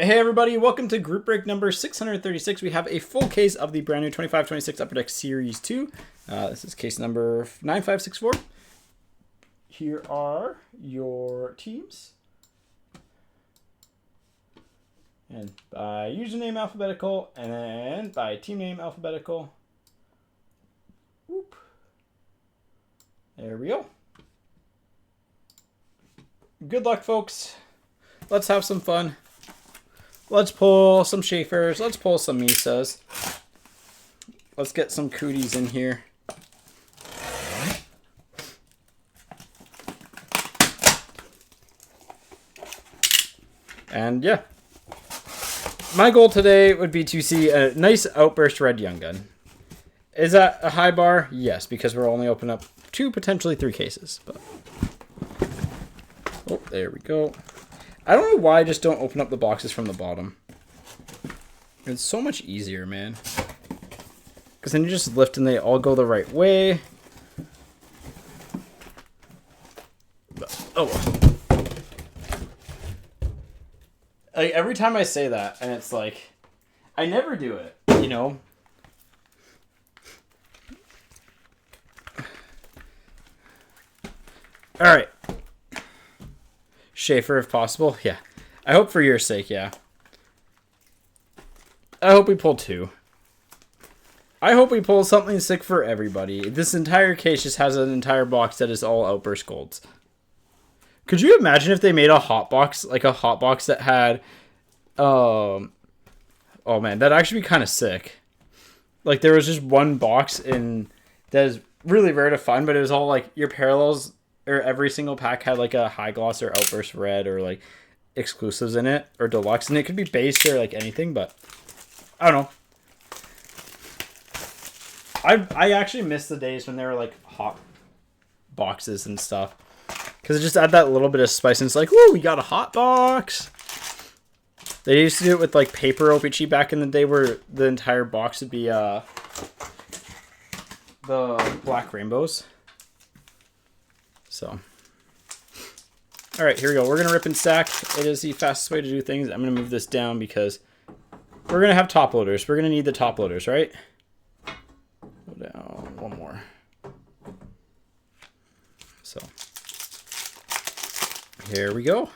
Hey everybody, welcome to group break number 636. We have a full case of the brand new 25-26 Upper Deck Series 2. This is case number 9564. Here are your teams. And by username alphabetical, and then by team name alphabetical. Whoop. There we go. Good luck, folks. Let's have some fun. Let's pull some Zephyrs. Let's pull some Misas. Let's get some cooties in here. And yeah. My goal today would be to see a nice Outburst Red Young Gun. Is that a high bar? Yes, because we're only opening up 2, potentially 3 cases. But oh, there we go. I don't know why I just don't open up the boxes from the bottom. It's so much easier, man. Because then you just lift and they all go the right way. Oh. Like, every time I say that, and it's like, I never do it, you know? Alright. Zephyr, if possible. Yeah. I hope for your sake, yeah. I hope we pull 2. I hope we pull something sick for everybody. This entire case just has an entire box that is all Outburst Golds. Could you imagine if they made a hot box, like a hot box that had... oh man, that'd actually be kind of sick. Like, there was just one box in that is really rare to find, but it was all like your parallels... or every single pack had like a high gloss or Outburst Red or like exclusives in it or deluxe, and it could be base or like anything, but I don't know. I actually miss the days when they were like hot boxes and stuff, because it just add that little bit of spice, and it's like, whoa, we got a hot box. They used to do it with like paper OPG back in the day, where the entire box would be the black rainbows. So, all right, here we go. We're going to rip and stack. It is the fastest way to do things. I'm going to move this down because we're going to have top loaders. We're going to need the top loaders, right? Go down one more. So, here we go.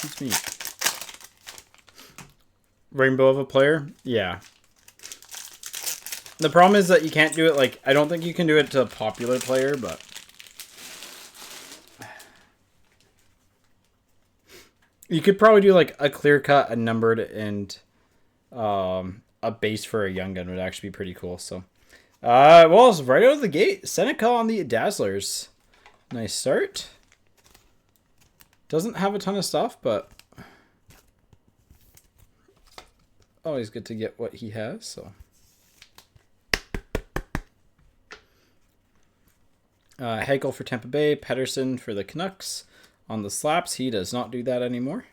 Excuse me. Rainbow of a player? Yeah. The problem is that you can't do it, like, I don't think you can do it to a popular player, but... you could probably do, like, a clear cut, a numbered, and a base for a young gun would actually be pretty cool, so... well, it's right out of the gate. Seneca on the Dazzlers. Nice start. Doesn't have a ton of stuff, but... always good to get what he has, so. Hagel for Tampa Bay, Pedersen for the Canucks. On the slaps, he does not do that anymore.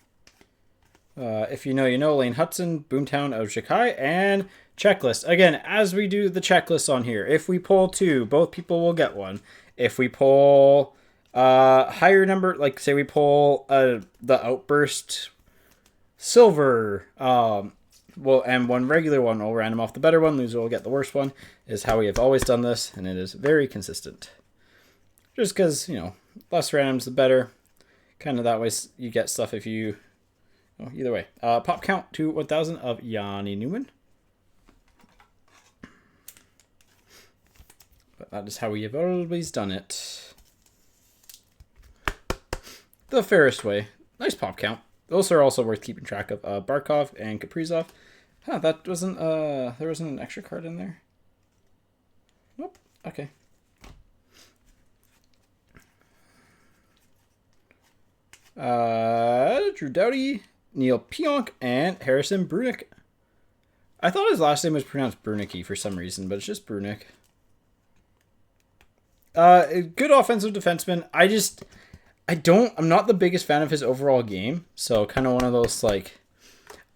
If you know, you know. Lane Hudson, Boomtown of Shikai, and checklist. Again, as we do the checklist on here, if we pull 2, both people will get one. If we pull higher number, like say we pull the Outburst Silver, well, and one regular one, we'll random off the better one, loser will get the worst one, is how we have always done this, and it is very consistent. Just because, you know, less randoms the better. Kind of that way you get stuff if you... oh, either way. Pop count to 1,000 of Yanni Newman. But that is how we have always done it. The fairest way. Nice pop count. Those are also worth keeping track of. Barkov and Kaprizov. Huh, that wasn't, there wasn't an extra card in there. Nope. Okay. Drew Doughty, Neil Pionk, and Harrison Brunick. I thought his last name was pronounced Brunicky for some reason, but it's just Brunick. Good offensive defenseman. I'm not the biggest fan of his overall game, so kind of one of those, like,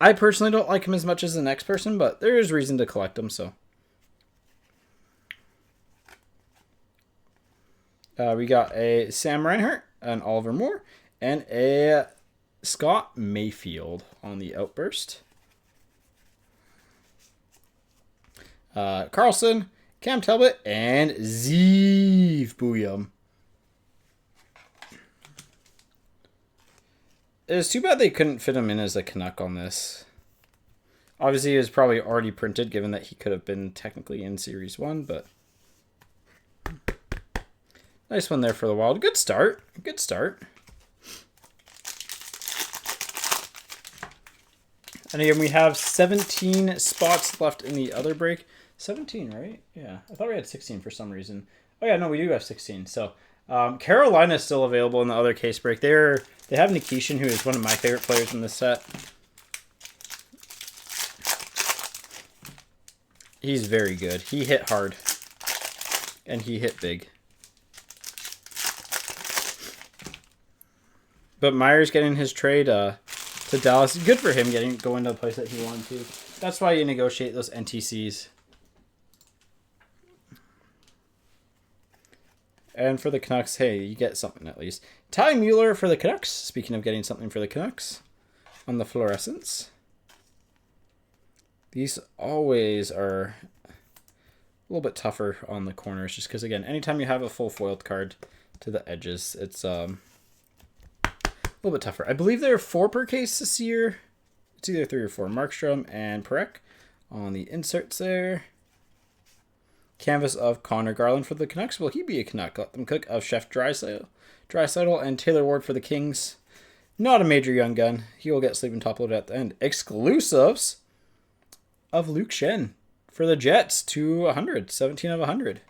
I personally don't like him as much as the next person, but there is reason to collect him, so. We got a Sam Reinhart, an Oliver Moore, and a Scott Mayfield on the outburst. Carlson, Cam Talbot, and Zeev Booyam. It's too bad they couldn't fit him in as a Canuck on this. Obviously, it was probably already printed, given that he could have been technically in Series 1, but... Nice one there for the Wild. Good start. Good start. And again, we have 17 spots left in the other break. 17, right? Yeah. I thought we had 16 for some reason. Oh, yeah, no, we do have 16. So, Carolina is still available in the other case break. They have Nikishin, who is one of my favorite players in this set. He's very good. He hit hard. And he hit big. But Myers getting his trade to Dallas. Good for him going to the place that he wanted to. That's why you negotiate those NTCs. And for the Canucks, hey, you get something at least. Ty Mueller for the Canucks. Speaking of getting something for the Canucks. On the fluorescence. These always are a little bit tougher on the corners. Just because, again, anytime you have a full foiled card to the edges, it's... a little bit tougher. I believe there are 4 per case this year. It's either 3 or 4. Markstrom and Perek on the inserts there. Canvas of Connor Garland for the Canucks. Will he be a Canuck? Let them cook of Chef Draisaitl and Taylor Ward for the Kings. Not a major young gun. He will get sleeping top loaded at the end. Exclusives of Luke Shen for the Jets to 100. 17 of 100.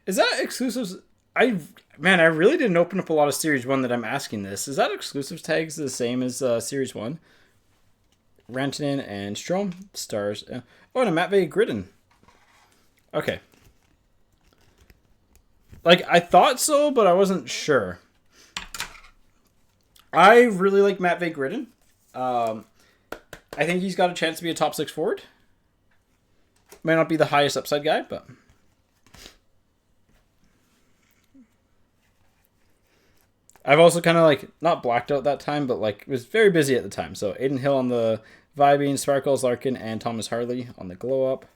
Is that exclusives? I really didn't open up a lot of Series 1 that I'm asking this. Is that exclusives tags the same as Series 1? Rantanen and Strome. Stars. Oh, and a Matvei Gridden. Okay. Like, I thought so, but I wasn't sure. I really like Matvei Gridden. I think he's got a chance to be a top 6 forward. Might not be the highest upside guy, but... I've also kind of like, not blacked out that time, but like was very busy at the time. So Aiden Hill on the Vibing, Sparkles, Larkin, and Thomas Harley on the Glow Up.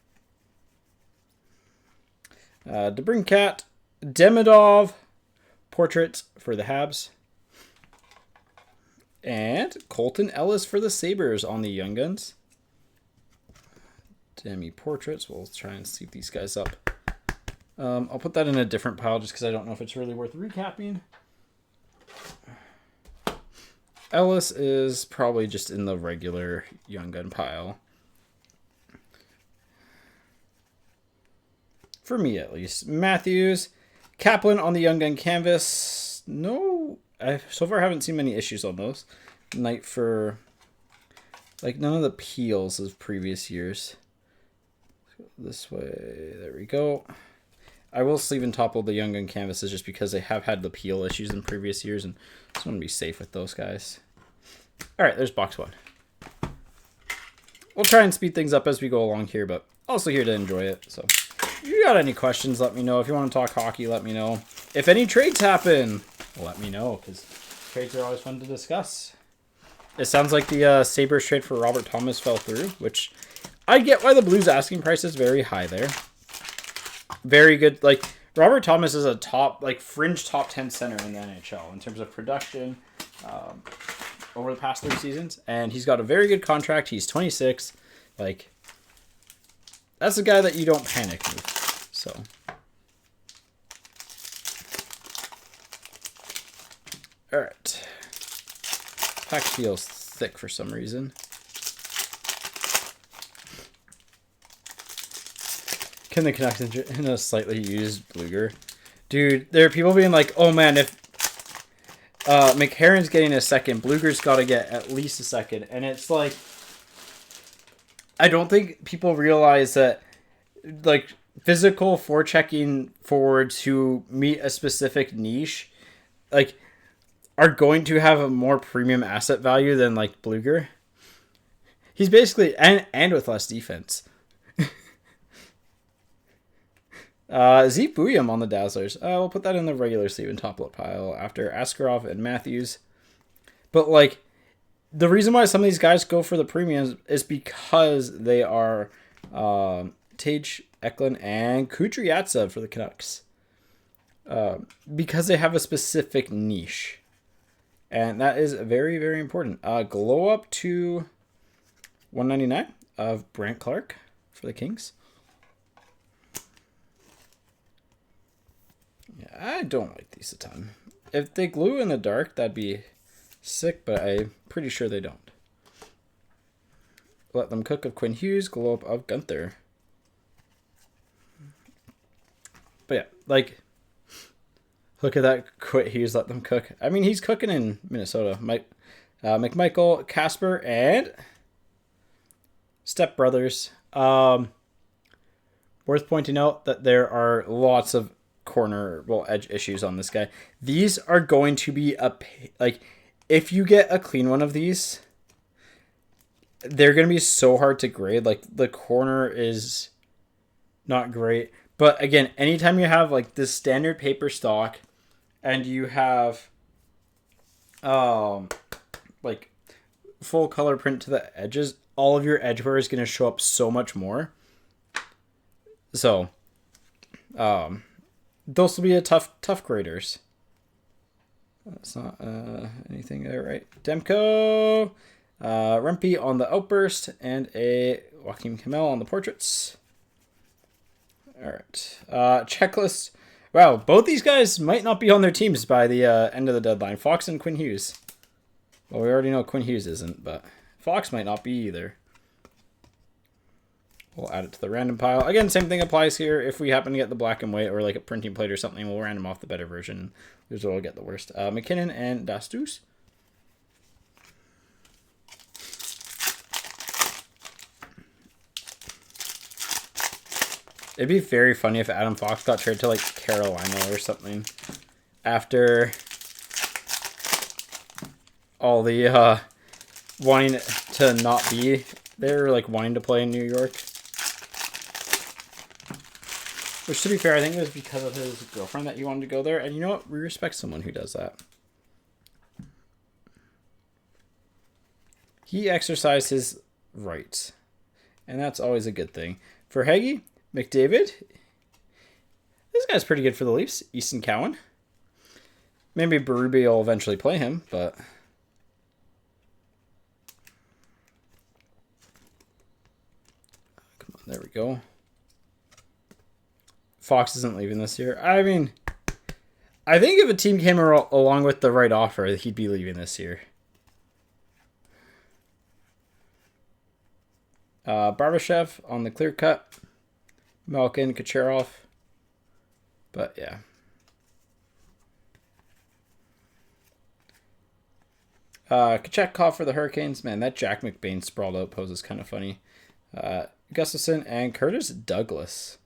DeBrincat, Demidov, Portraits for the Habs. And Colton Ellis for the Sabres on the Young Guns. Demi Portraits. We'll try and sleeve these guys up. I'll put that in a different pile just because I don't know if it's really worth recapping. Ellis is probably just in the regular Young Gun pile. For me, at least. Matthews. Kaplan on the Young Gun canvas. No, I so far haven't seen many issues on those. Knight for... like, none of the peels of previous years. This way. There we go. I will sleeve and topple the Young Gun canvases just because they have had the peel issues in previous years, and I just want to be safe with those guys. All right, there's box 1. We'll try and speed things up as we go along here, but also here to enjoy it. So if you got any questions, let me know. If you want to talk hockey, let me know. If any trades happen, let me know, because trades are always fun to discuss. It sounds like the Sabres trade for Robert Thomas fell through, which I get why the Blues asking price is very high there. Very good. Like, Robert Thomas is a top, like, fringe top 10 center in the NHL in terms of production over the past 3 seasons. And he's got a very good contract. He's 26. Like, that's a guy that you don't panic with. So. All right. Pack feels thick for some reason. Can the Canucks in a slightly used Bluger? Dude, there are people being like, oh man, if McHarren's getting a second, Bluger's got to get at least a second. And it's like, I don't think people realize that, like, physical forechecking forwards who meet a specific niche, like, are going to have a more premium asset value than, like, Bluger. He's basically and with less defense. Zephyr on the Dazzlers. We'll put that in the regular sleeve and top load pile after Askarov and Matthews. But like, the reason why some of these guys go for the premiums is because they are Tage, Eklund, and Kudryavtsev for the Canucks. Because they have a specific niche. And that is very, very important. Glow up to 199 of Brant Clark for the Kings. Yeah, I don't like these a ton. If they glue in the dark, that'd be sick, but I'm pretty sure they don't. Let Them Cook of Quinn Hughes, glow up of Gunther. But yeah, like, look at that, Quinn Hughes, Let Them Cook. I mean, he's cooking in Minnesota. McMichael, Casper, and Step Brothers. Worth pointing out that there are lots of edge issues on this guy. These are going to be like, if you get a clean one of these, they're going to be so hard to grade. Like, the corner is not great. But again, anytime you have like this standard paper stock and you have like full color print to the edges, all of your edge wear is going to show up so much more. So, those will be a tough graders. That's not anything there, right? Demko, Rempe on the Outburst, and a Joaquin Kamel on the Portraits. All right. Checklist. Wow, both these guys might not be on their teams by the end of the deadline. Fox and Quinn Hughes. Well, we already know Quinn Hughes isn't, but Fox might not be either. We'll add it to the random pile. Again, same thing applies here. If we happen to get the black and white or like a printing plate or something, we'll random off the better version. Here's where we'll get the worst. McKinnon and Dastus. It'd be very funny if Adam Fox got traded to like Carolina or something after all the wanting to not be there, like wanting to play in New York. Which, to be fair, I think it was because of his girlfriend that he wanted to go there. And you know what? We respect someone who does that. He exercised his rights. And that's always a good thing. For Heggie, McDavid. This guy's pretty good for the Leafs. Easton Cowan. Maybe Berube will eventually play him, but... Come on, there we go. Fox isn't leaving this year. I mean, I think if a team came along with the right offer, he'd be leaving this year. Barbashev on the clear cut. Malkin, Kucherov. But yeah. Kachekov for the Hurricanes. Man, that Jack McBain sprawled out pose is kind of funny. Gustafson and Curtis Douglas.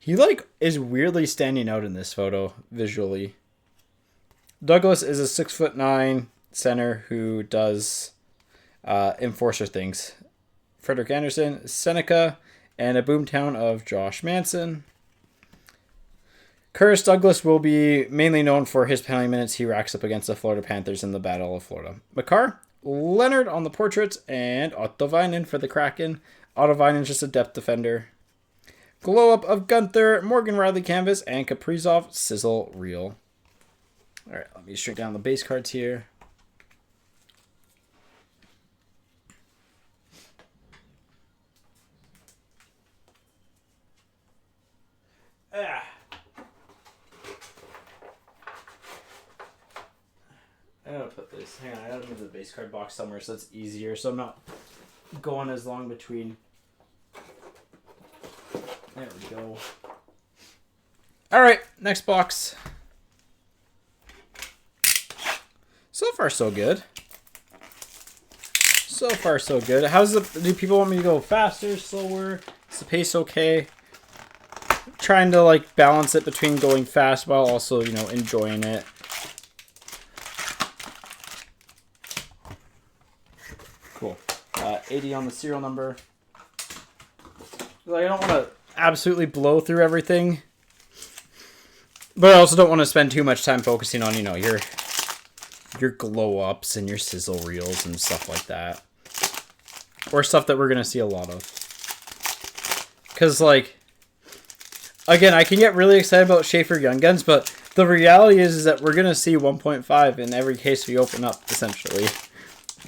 He like is weirdly standing out in this photo visually. Douglas is a 6'9" center who does enforcer things. Frederick Anderson, Seneca, and a boomtown of Josh Manson. Curtis Douglas will be mainly known for his penalty minutes he racks up against the Florida Panthers in the Battle of Florida. Makar, Leonard on the Portraits, and Otto Väinen for the Kraken. Otto Väinen just a depth defender. Glow up of Gunther, Morgan Riley Canvas, and Kaprizov Sizzle Reel. All right, let me shrink down the base cards here. I gotta put this. Hang on, I gotta move the base card box somewhere so it's easier. So I'm not going as long between. There we go. All right, next box. So far, so good. So far, so good. How's the? Do people want me to go faster, slower? Is the pace okay? Trying to like balance it between going fast while also, you know, enjoying it. Cool. 80 on the serial number. Like, I don't want to absolutely blow through everything, but I also don't want to spend too much time focusing on, you know, your glow ups and your sizzle reels and stuff like that, or stuff that we're gonna see a lot of. Because, like, again, I can get really excited about Zephyr Young Guns, but the reality is that we're gonna see 1.5 in every case we open up, essentially.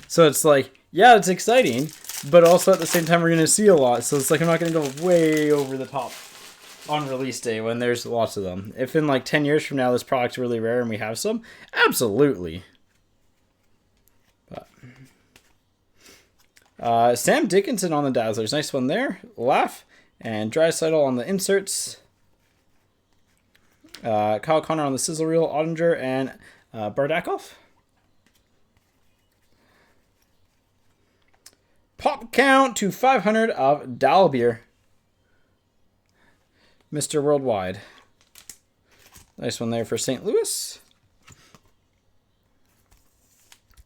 So it's like, yeah, it's exciting, but also at the same time we're gonna see a lot. So it's like I'm not gonna go way over the top on release day when there's lots of them. If in like 10 years from now this product's really rare and we have some, absolutely. But Sam Dickinson on the Dazzlers, nice one there. Laugh. And Draisaitl on the inserts. Kyle Connor on the sizzle reel. Ottinger and Bardakov. Pop count to 500 of Dalbeer. Mr. Worldwide. Nice one there for St. Louis.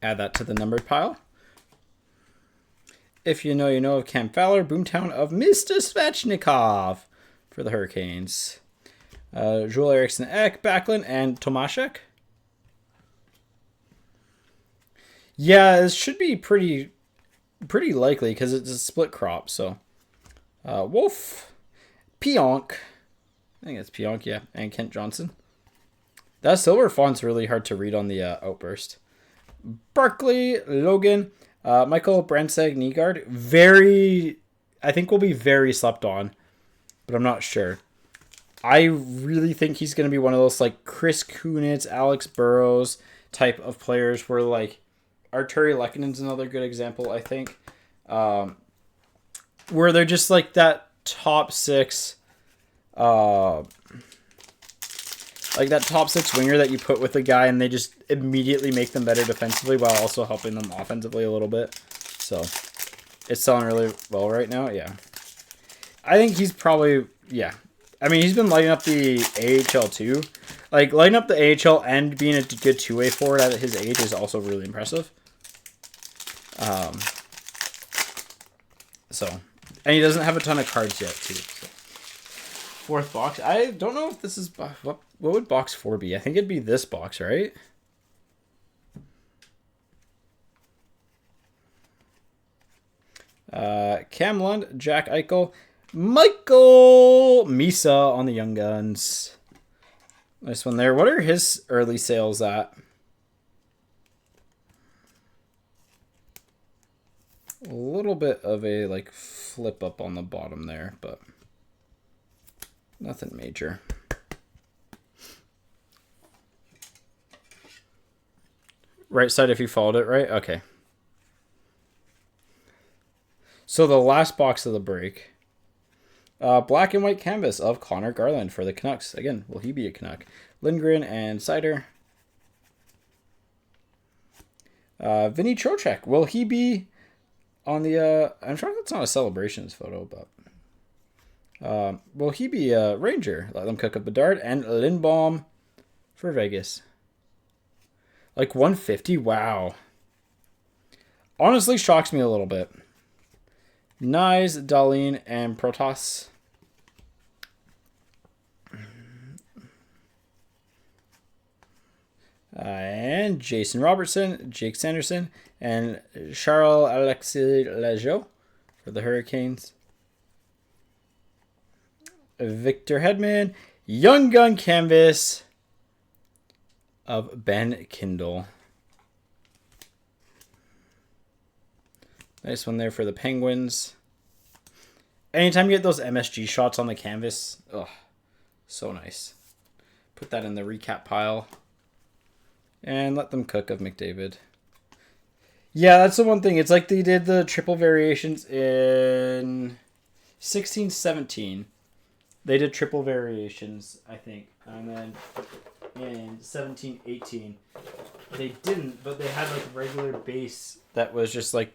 Add that to the numbered pile. If you know of Cam Fowler. Boomtown of Mr. Svechnikov for the Hurricanes. Joel Eriksson Ek, Backlund, and Tomashek. Yeah, this should be pretty likely because it's a split crop. So, Wolf, Pionk, I think it's Pionk, yeah, and Kent Johnson. That silver font's really hard to read on the Outburst. Barkley, Logan, Michael Brandseg, Nygaard. I think will be very slept on, but I'm not sure. I really think he's going to be one of those like Chris Kunitz, Alex Burrows type of players where like Arturi Lekkonen's another good example, I think. Where they're just like that top six, like that top six winger that you put with a guy and they just immediately make them better defensively while also helping them offensively a little bit. So it's selling really well right now. Yeah. I think he's probably, yeah. I mean, he's been lighting up the AHL too. Like, lighting up the AHL and being a good two-way forward at his age is also really impressive. And he doesn't have a ton of cards yet too. So. Fourth box. I don't know if this is... What would box 4 be? I think it'd be this box, right? Cam Lund, Jack Eichel, Michael Misa on the Young Guns. Nice one there. What are his early sales at? A little bit of a like flip up on the bottom there, but nothing major. Right side if you followed it right? Okay. So the last box of the break. Black and white canvas of Connor Garland for the Canucks. Again, will he be a Canuck? Lindgren and Cider. Vinny Trocheck. Will he be on the... I'm sure that's not a celebrations photo, but... will he be a Ranger? Let them cook up Bedard and Lindbaum for Vegas. Like 150? Wow. Honestly shocks me a little bit. Nyes, Dahlin, and Protas. And Jason Robertson, Jake Sanderson, and Charles Alexis Lejeune for the Hurricanes. Victor Hedman, Young Gun canvas of Ben Kindle. Nice one there for the Penguins. Anytime you get those MSG shots on the canvas, oh, so nice. Put that in the recap pile. And let them cook of McDavid. Yeah, that's the one thing. It's like they did the triple variations in 16-17. They did triple variations, I think. And then in 17-18, they didn't, but they had like regular base that was just like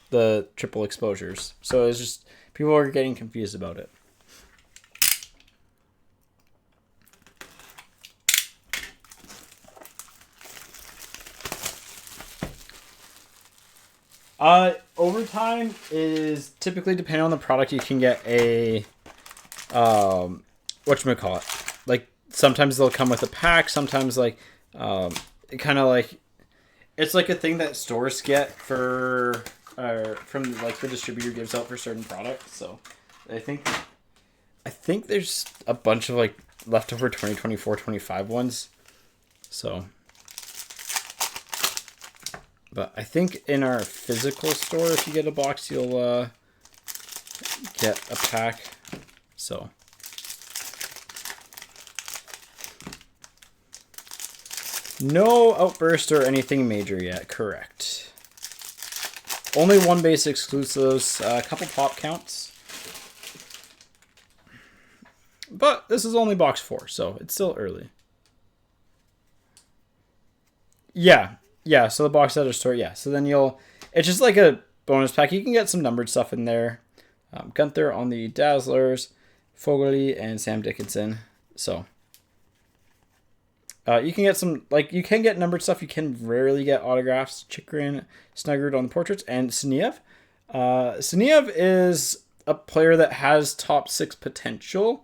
the triple exposures. So it's just people are getting confused about it. Overtime is typically depending on the product. You can get a whatchamacallit. Like sometimes they'll come with a pack. Sometimes like it kind of like it's like a thing that stores get for from like the distributor gives out for certain products. So I think there's a bunch of like leftover 2024-25 ones. So. But I think in our physical store, if you get a box, you'll get a pack. So. No outburst or anything major yet. Correct. Only one base exclusives. A couple pop counts. But this is only box 4, so it's still early. Yeah. Yeah, so the box out of store, yeah. So then it's just like a bonus pack. You can get some numbered stuff in there. Gunther on the Dazzlers, Fogarty, and Sam Dickinson. So you can get some, like, you can get numbered stuff. You can rarely get autographs. Chikrin, Snuggered on the portraits, and Siniev. Siniev is a player that has top 6 potential.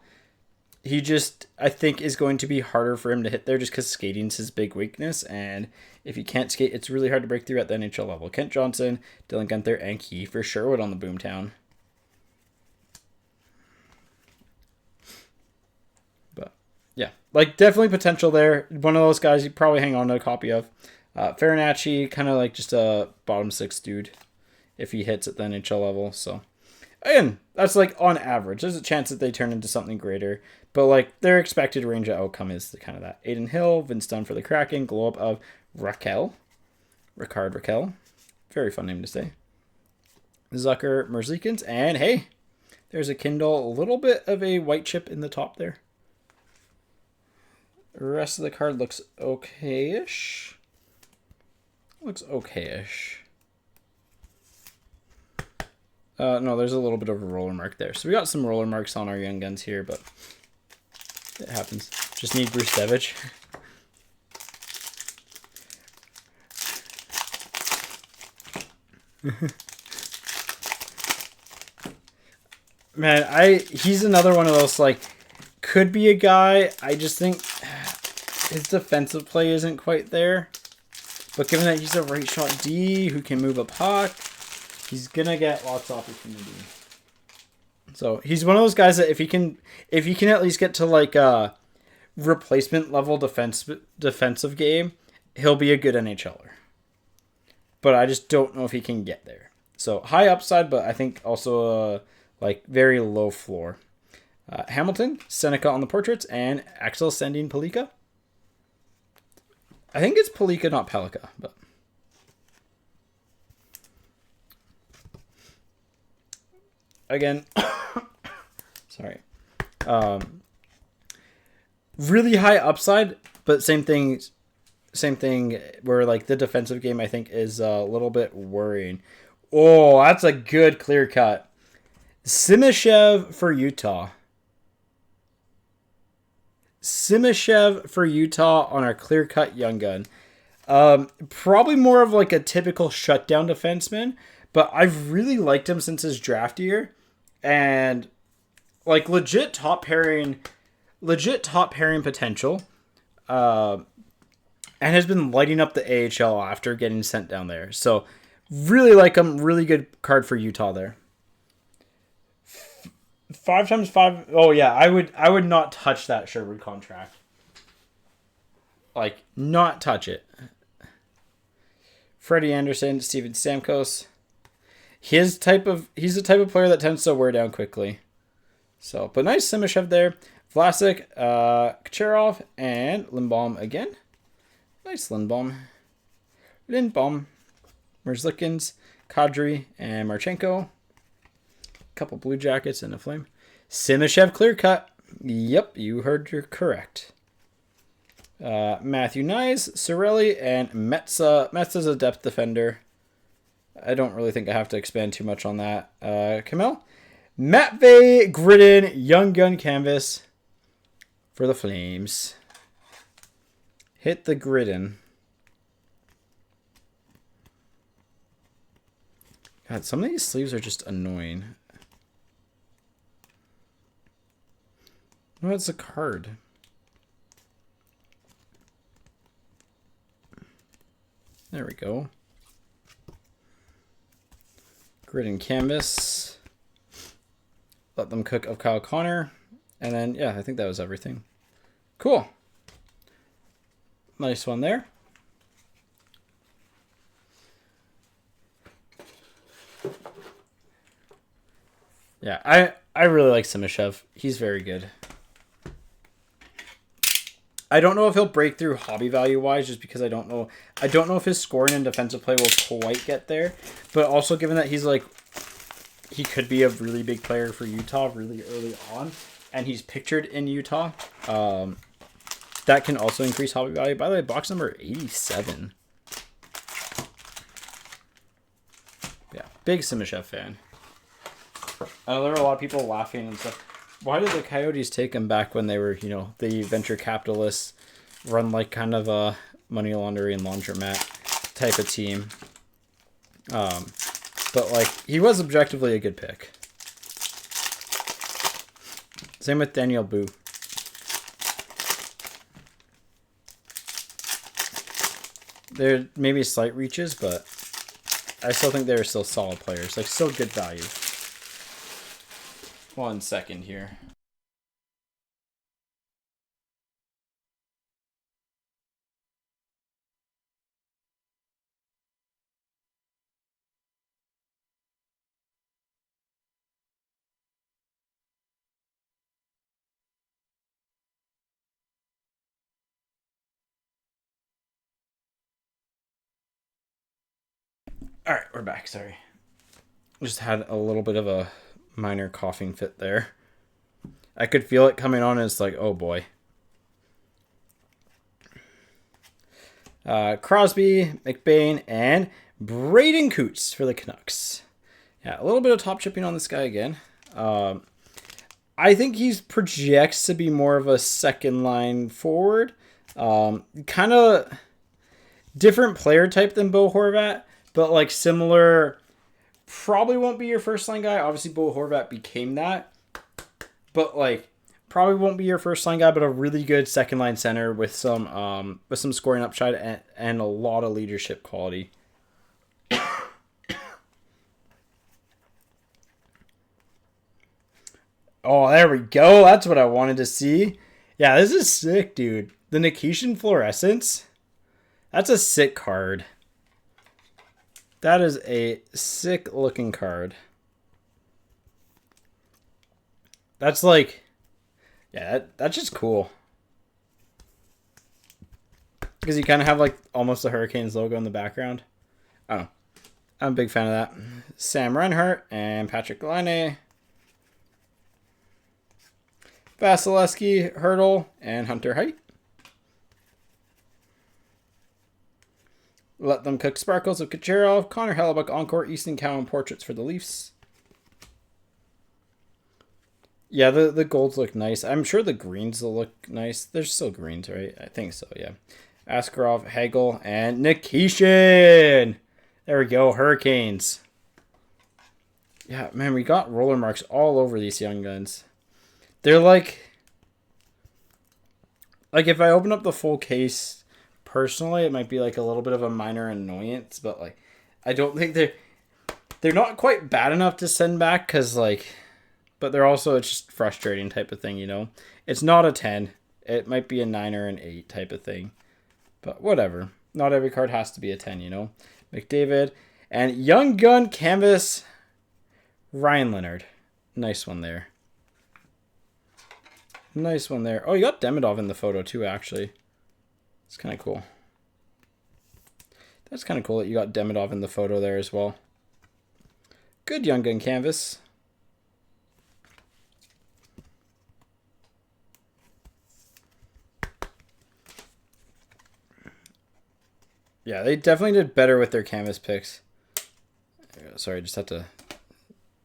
He just, I think, is going to be harder for him to hit there just because skating's his big weakness. And if he can't skate, it's really hard to break through at the NHL level. Kent Johnson, Dylan Gunther, and Kiefer Sherwood on the Boomtown. But, yeah. Like, definitely potential there. One of those guys you probably hang on to a copy of. Farinacci, kind of like just a bottom 6 dude if he hits at the NHL level. So, again, that's like on average. There's a chance that they turn into something greater. But like their expected range of outcome is kind of that. Aiden Hill, Vince Dunn for the Kraken, glow up of Ricard Raquel. Very fun name to say. Zucker Merzlikins. And hey, there's a Kindle. A little bit of a white chip in the top there. The rest of the card looks okay-ish. Looks okay-ish. No, there's a little bit of a roller mark there. So we got some roller marks on our young guns here, but it happens. Just need Bruce Devich. Man, he's another one of those, like, could be a guy. I just think his defensive play isn't quite there. But given that he's a right shot D who can move a puck, he's gonna get lots of opportunity. So he's one of those guys that if he can at least get to like a replacement level defensive game, he'll be a good NHLer. But I just don't know if he can get there. So high upside, but I think also like very low floor. Hamilton, Seneca on the portraits, and Axel Sandin Palika. I think it's Palika, not Pelika, but. Again, sorry. Really high upside, but same thing where like the defensive game I think is a little bit worrying. Oh, that's a good clear cut. Simashev for Utah. Simashev for Utah on our clear cut young gun. Probably more of like a typical shutdown defenseman, but I've really liked him since his draft year, and like legit top pairing potential, and has been lighting up the AHL after getting sent down there. So really like him. Really good card for Utah there. 5x5. Oh yeah, I would not touch that Sherwood contract. Like not touch it. Freddie Anderson, Steven Stamkos. He's the type of player that tends to wear down quickly. So, but nice Simashev there. Vlasic, Kucherov, and Lindbaum again. Nice Lindbaum. Merzlikins, Kadri, and Marchenko. Couple Blue Jackets and a Flame. Simashev clear cut. Yep, you heard you're correct. Matthew Nyes, Sorelli, and Metza. Metza's a depth defender. I don't really think I have to expand too much on that. Kamel. Matvey Gridden, Young Gun Canvas for the Flames. Hit the Gridden. God, some of these sleeves are just annoying. No, it's a card. There we go. Grid and canvas. Let Them Cook of Kyle Connor. And then, yeah, I think that was everything. Cool. Nice one there. Yeah, I really like Simashev. He's very good. I don't know if he'll break through hobby value wise, just because I don't know if his scoring and defensive play will quite get there. But also given that he's like, he could be a really big player for Utah really early on, and he's pictured in Utah, that can also increase hobby value. By the way, box number 87. Yeah, big Simashev fan. I know there are a lot of people laughing and stuff. Why did the Coyotes take him back when they were, you know, the venture capitalists, run like kind of a money laundering laundromat type of team? But like, he was objectively a good pick. Same with Daniel Boo. There may be slight reaches, but I still think they're still solid players. Like, still good value. 1 second here. All right, we're back. Sorry. Just had a little bit of a minor coughing fit there. I could feel it coming on, and it's like, oh boy. Crosby, McBain, and Braden Coots for the Canucks. Yeah, a little bit of top chipping on this guy again. I think he projects to be more of a second line forward. Kind of different player type than Bo Horvat, but like similar. Probably won't be your first line guy. Obviously, Bo Horvat became that. But like, probably won't be your first line guy, but a really good second line center with some scoring upside and a lot of leadership quality. Oh, there we go. That's what I wanted to see. Yeah, this is sick, dude. The Nikishin Fluorescence. That's a sick card. That is a sick looking card. That's like, yeah, that's just cool. Because you kind of have like almost the Hurricanes logo in the background. I don't know. I'm a big fan of that. Sam Reinhart and Patrick Laine. Vasilevsky, Hurdle, and Hunter Height. Let Them Cook Sparkles of Kucherov, Connor Hellebuck Encore, Easton Cowan Portraits for the Leafs. Yeah, the golds look nice. I'm sure the greens will look nice. There's still greens, right? I think so, yeah. Askarov, Hagel, and Nikishin. There we go, Hurricanes. Yeah, man, we got roller marks all over these young guns. They're like if I open up the full case, personally, it might be like a little bit of a minor annoyance, but like, I don't think they're not quite bad enough to send back, because like, but they're also, it's just frustrating type of thing, you know? It's not a 10. It might be a 9 or an 8 type of thing. But whatever. Not every card has to be a 10, you know? McDavid. And Young Gun Canvas, Ryan Leonard. Nice one there. Nice one there. Oh, you got Demidov in the photo too, actually. It's kind of cool. That's kind of cool that you got Demidov in the photo there as well. Good Young Gun Canvas. Yeah, they definitely did better with their canvas picks. Sorry, just had to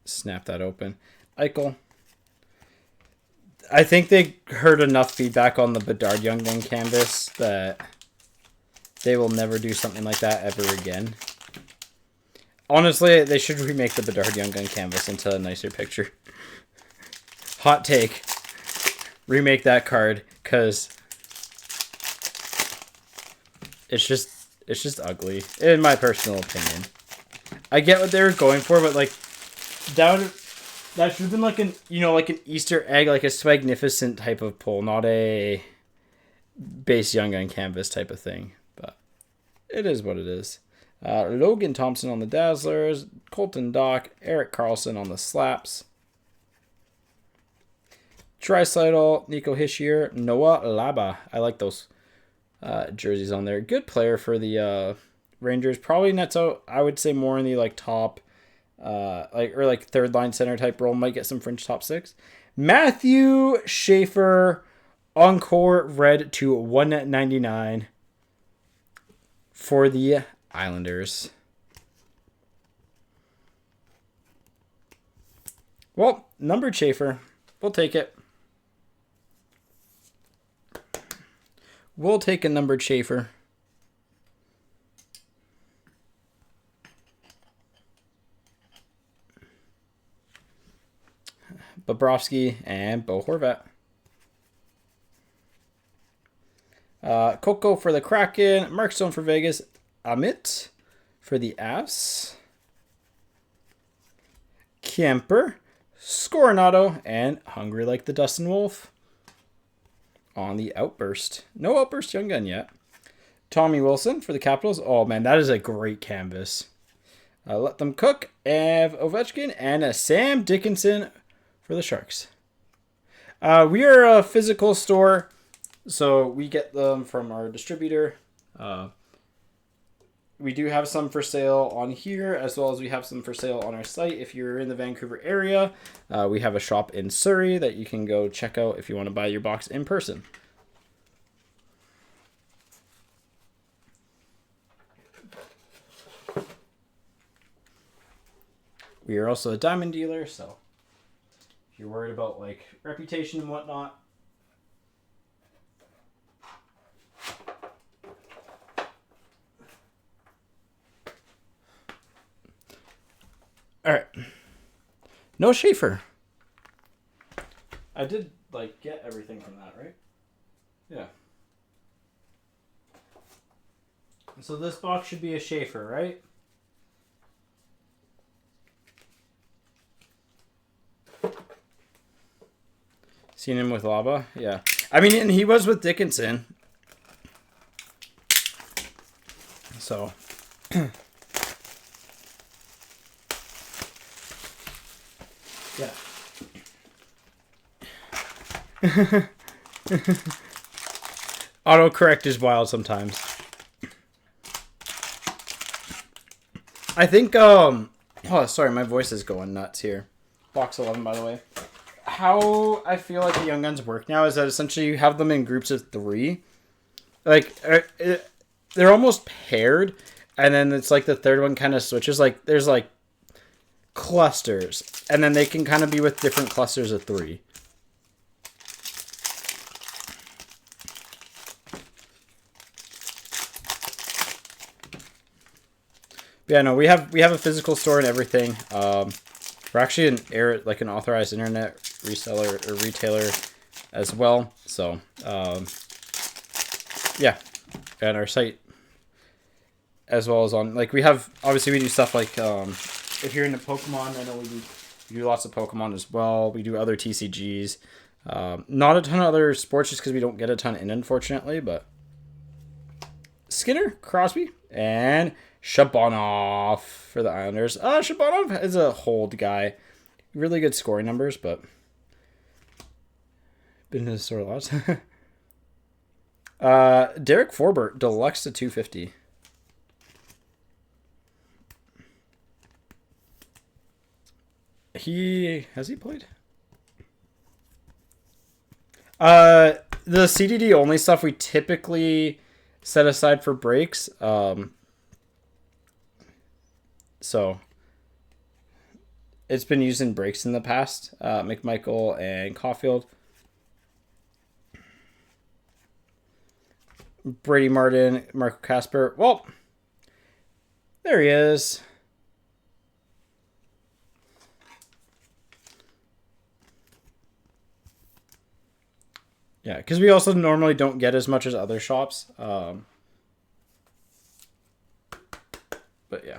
snap that open. Eichel. I think they heard enough feedback on the Bedard Young Gun canvas that they will never do something like that ever again. Honestly, they should remake the Bedard Young Gun canvas into a nicer picture. Hot take. Remake that card, because it's just ugly, in my personal opinion. I get what they were going for, but like that should have been like an like an Easter egg, like a Swagnificent type of pull, not a base Young Gun canvas type of thing. But it is what it is. Logan Thompson on the Dazzlers, Colton Dock, Eric Carlson on the Slaps, Draisaitl, Nico Hischier, Noah Laba. I like those jerseys on there. Good player for the Rangers. Probably nets out, I would say, more in the like top like third line center type role. Might get some fringe top six. Matthew Schaefer, Encore red to 199 for the Islanders. Well, numbered Schaefer. We'll take it. We'll take a numbered Schaefer. Bobrovsky and Bo Horvat. Coco for the Kraken. Mark Stone for Vegas. Amit for the Avs. Kemper. Scoronado. And Hungry Like the Dustin Wolf on the Outburst. No Outburst Young Gun yet. Tommy Wilson for the Capitals. Oh, man, that is a great canvas. Let Them Cook. Ev Ovechkin. And Sam Dickinson for the Sharks. We are a physical store, so we get them from our distributor. We do have some for sale on here, as well as we have some for sale on our site. If you're in the Vancouver area, we have a shop in Surrey that you can go check out if you want to buy your box in person. We are also a diamond dealer, so if you're worried about like reputation and whatnot, all right. No Schaefer. I did like get everything from that, right? Yeah. So this box should be a Schaefer, right? Seen him with Laba? Yeah. I mean, and he was with Dickinson. So. Yeah. Autocorrect is wild sometimes. I think, oh, sorry, my voice is going nuts here. Box 11, by the way. How I feel like the Young Guns work now is that essentially you have them in groups of 3. Like, they're almost paired, and then it's like the third one kind of switches. Like, there's like clusters, and then they can kind of be with different clusters of 3. Yeah, no, we have a physical store and everything. We're actually an authorized internet reseller or retailer as well. So, yeah, and our site as well as on, like, we have, obviously we do stuff like, if you're into Pokemon, I know we do lots of Pokemon as well. We do other TCGs. Not a ton of other sports just because we don't get a ton in, unfortunately, but Skinner, Crosby, and Shabonov for the Islanders. Shabonov is a hold guy. Really good scoring numbers, but been in the store lots. Derek Forbert, deluxe to 250. Has he played? The CDD only stuff we typically set aside for breaks. So it's been used in breaks in the past. McMichael and Caulfield. Brady Martin, Marco Casper. Well, there he is. Yeah, because we also normally don't get as much as other shops. But yeah.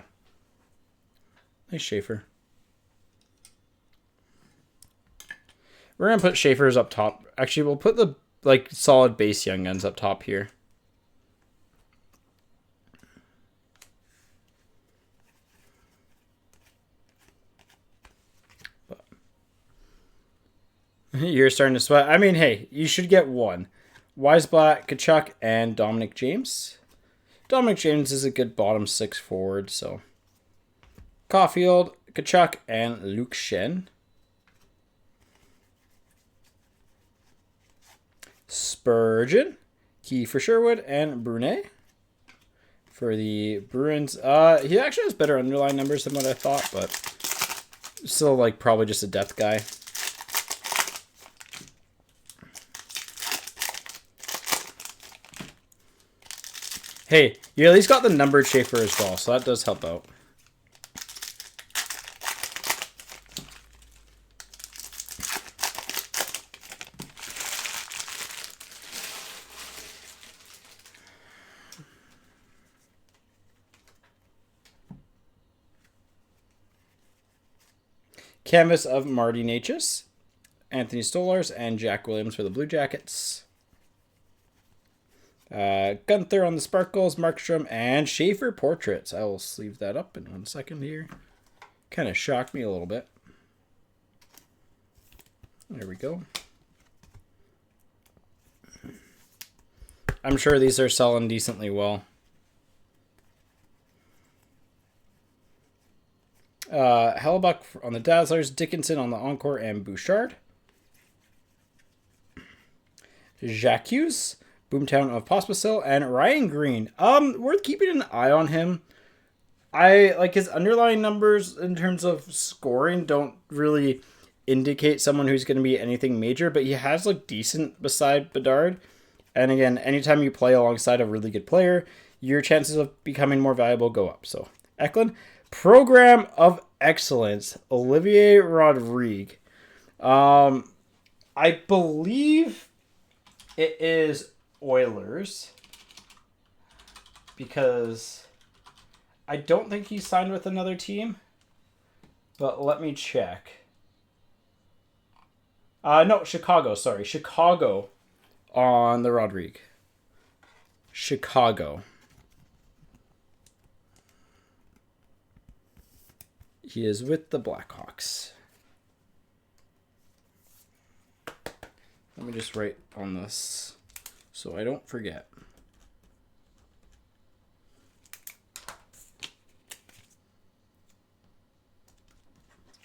Nice Schaefer. We're going to put Schaefers up top. Actually, we'll put the like solid base Young Guns up top here. But you're starting to sweat. I mean, hey, you should get one. Weisblatt, Kachuk, and Dominic James. Dominic James is a good bottom 6 forward, so. Caulfield, Kachuk, and Luke Shen. Spurgeon, Kiefer Sherwood, and Brunet. For the Bruins, he actually has better underlying numbers than what I thought, but still, like, probably just a depth guy. Hey, you at least got the numbered Schaefer as well, so that does help out. Canvas of Marty Natchez, Anthony Stolars, and Jack Williams for the Blue Jackets. Gunther on the Sparkles, Markstrom, and Schaefer portraits. I will sleeve that up in 1 second here. Kind of shocked me a little bit. There we go. I'm sure these are selling decently well. Hellebuck on the Dazzlers, Dickinson on the Encore, and Bouchard. Jacques, Boomtown of Pospisil, and Ryan Green. Worth keeping an eye on him. I like his underlying numbers in terms of scoring don't really indicate someone who's going to be anything major, but he has looked decent beside Bedard. And again, anytime you play alongside a really good player, your chances of becoming more valuable go up. So, Eklund. Program of Excellence, Olivier Rodrigue. I believe it is Oilers because I don't think he signed with another team, but let me check. No, Chicago, sorry. Chicago on the Rodrigue. Chicago. He is with the Blackhawks. Let me just write on this so I don't forget.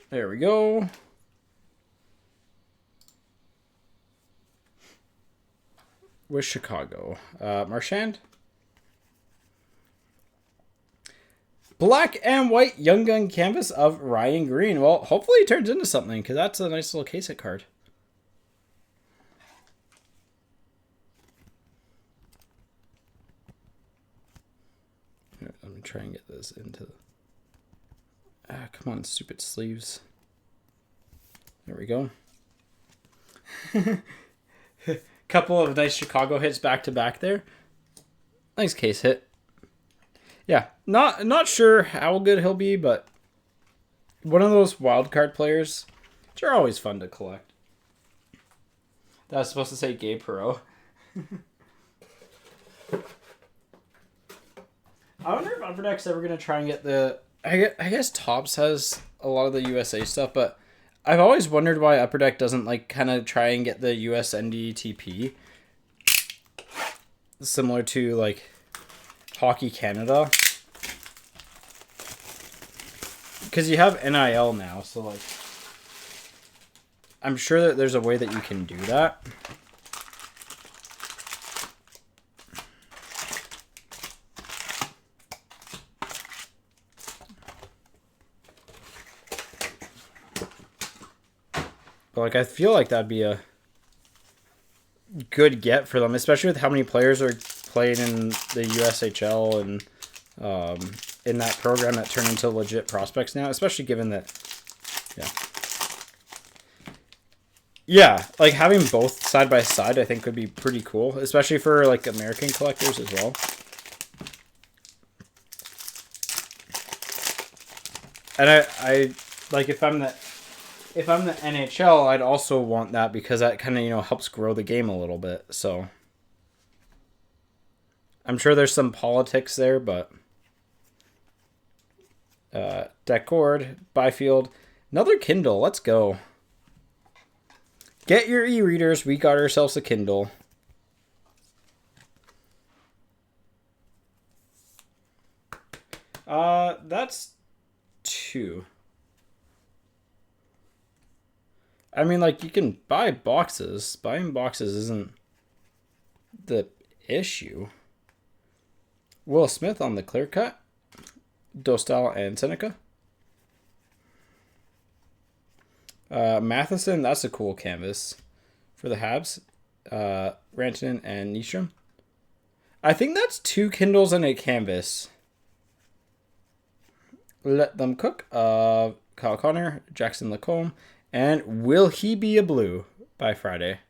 There we go. With Chicago. Marchand. Black and white Young Gun canvas of Ryan Green. Well, hopefully it turns into something because that's a nice little case hit card. Here, let me try and get this into... come on, stupid sleeves. There we go. Couple of nice Chicago hits back to back there. Nice case hit. Yeah, not sure how good he'll be, but one of those wild card players, which are always fun to collect. That was supposed to say Gabe Perreault. I wonder if Upper Deck's ever going to try and get the... I guess Topps has a lot of the USA stuff, but I've always wondered why Upper Deck doesn't like kind of try and get the US NDTP. Similar to like Hockey Canada. Because you have NIL now, so like I'm sure that there's a way that you can do that. But like I feel like that'd be a good get for them, especially with how many players are playing in the USHL and in that program that turn into legit prospects now, especially given that, yeah. Yeah, like having both side by side I think could be pretty cool, especially for like American collectors as well. And I like if I'm the NHL, I'd also want that because that kind of, helps grow the game a little bit. So I'm sure there's some politics there, but Decord, Byfield, another Kindle. Let's go. Get your e-readers. We got ourselves a Kindle. That's 2. I mean, like, you can buy boxes. Buying boxes isn't the issue. Will Smith on the clear cut. Dostal and Seneca. Matheson, that's a cool canvas for the Habs. Rantanen and Nystrom. I think that's 2 Kindles and a canvas. Let them cook. Kyle Connor, Jackson Lacombe, and Will He Be a Blue by Friday.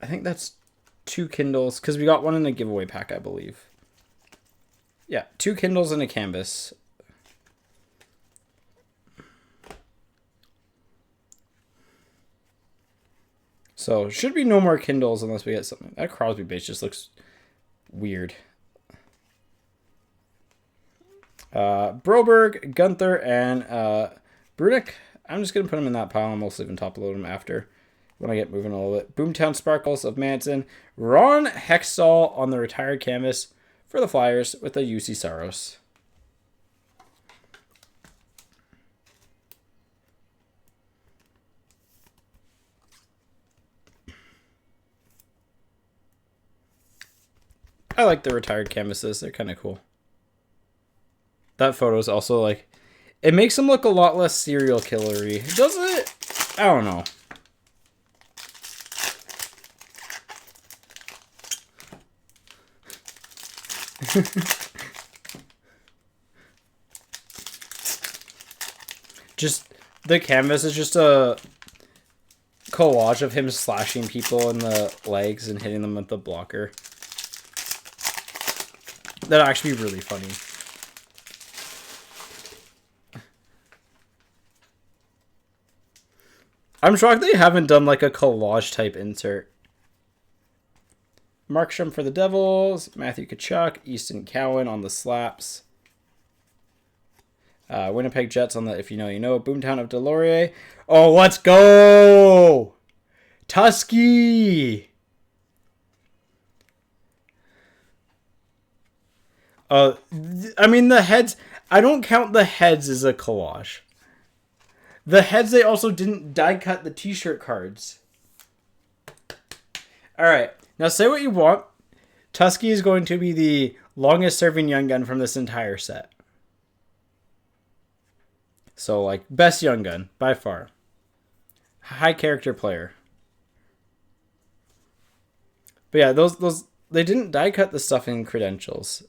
I think that's 2 Kindles because we got one in a giveaway pack, I believe. Yeah, 2 Kindles and a canvas. So, should be no more Kindles unless we get something. That Crosby base just looks weird. Broberg, Gunther, and Brunick. I'm just going to put them in that pile. I'm mostly even top load them after when I get moving a little bit. Boomtown Sparkles of Manson. Ron Hextall on the retired canvas for the Flyers with the UC Saros. I like the retired canvases. They're kind of cool. That photo is also like, it makes them look a lot less serial killery. Does it? I don't know. Just the canvas is just a collage of him slashing people in the legs and hitting them with the blocker. That'd actually be really funny. I'm shocked they haven't done like a collage type insert. Markstrom for the Devils. Matthew Tkachuk. Easton Cowan on the slaps. Winnipeg Jets on the If You Know, You Know. Boomtown of Delorier. Oh, let's go! Tusky! I mean, the heads... I don't count the heads as a collage. The heads, they also didn't die cut the t-shirt cards. Alright, now say what you want. Tusky is going to be the longest serving young gun from this entire set. So, like, best young gun, by far. High character player. But yeah, those they didn't die cut the stuff in credentials.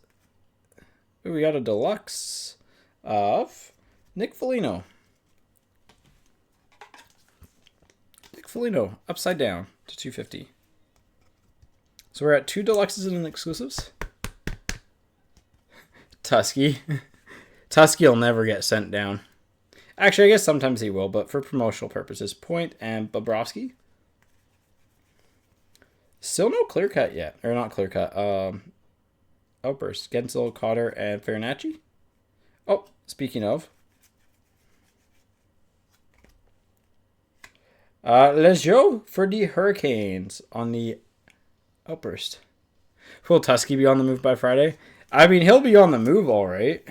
Ooh, we got a deluxe of Nick Foligno. Nick Foligno, upside down to 250. So we're at 2 deluxes and an exclusives. Tusky. Tusky will never get sent down. Actually, I guess sometimes he will, but for promotional purposes. Point and Bobrovsky. Still no clear cut yet. Or not clear cut. Outburst. Gensel, Cotter, and Farinacci. Oh, speaking of. Lejeune for the Hurricanes on the Outburst. Will Tusky be on the move by Friday? I mean, he'll be on the move, all right.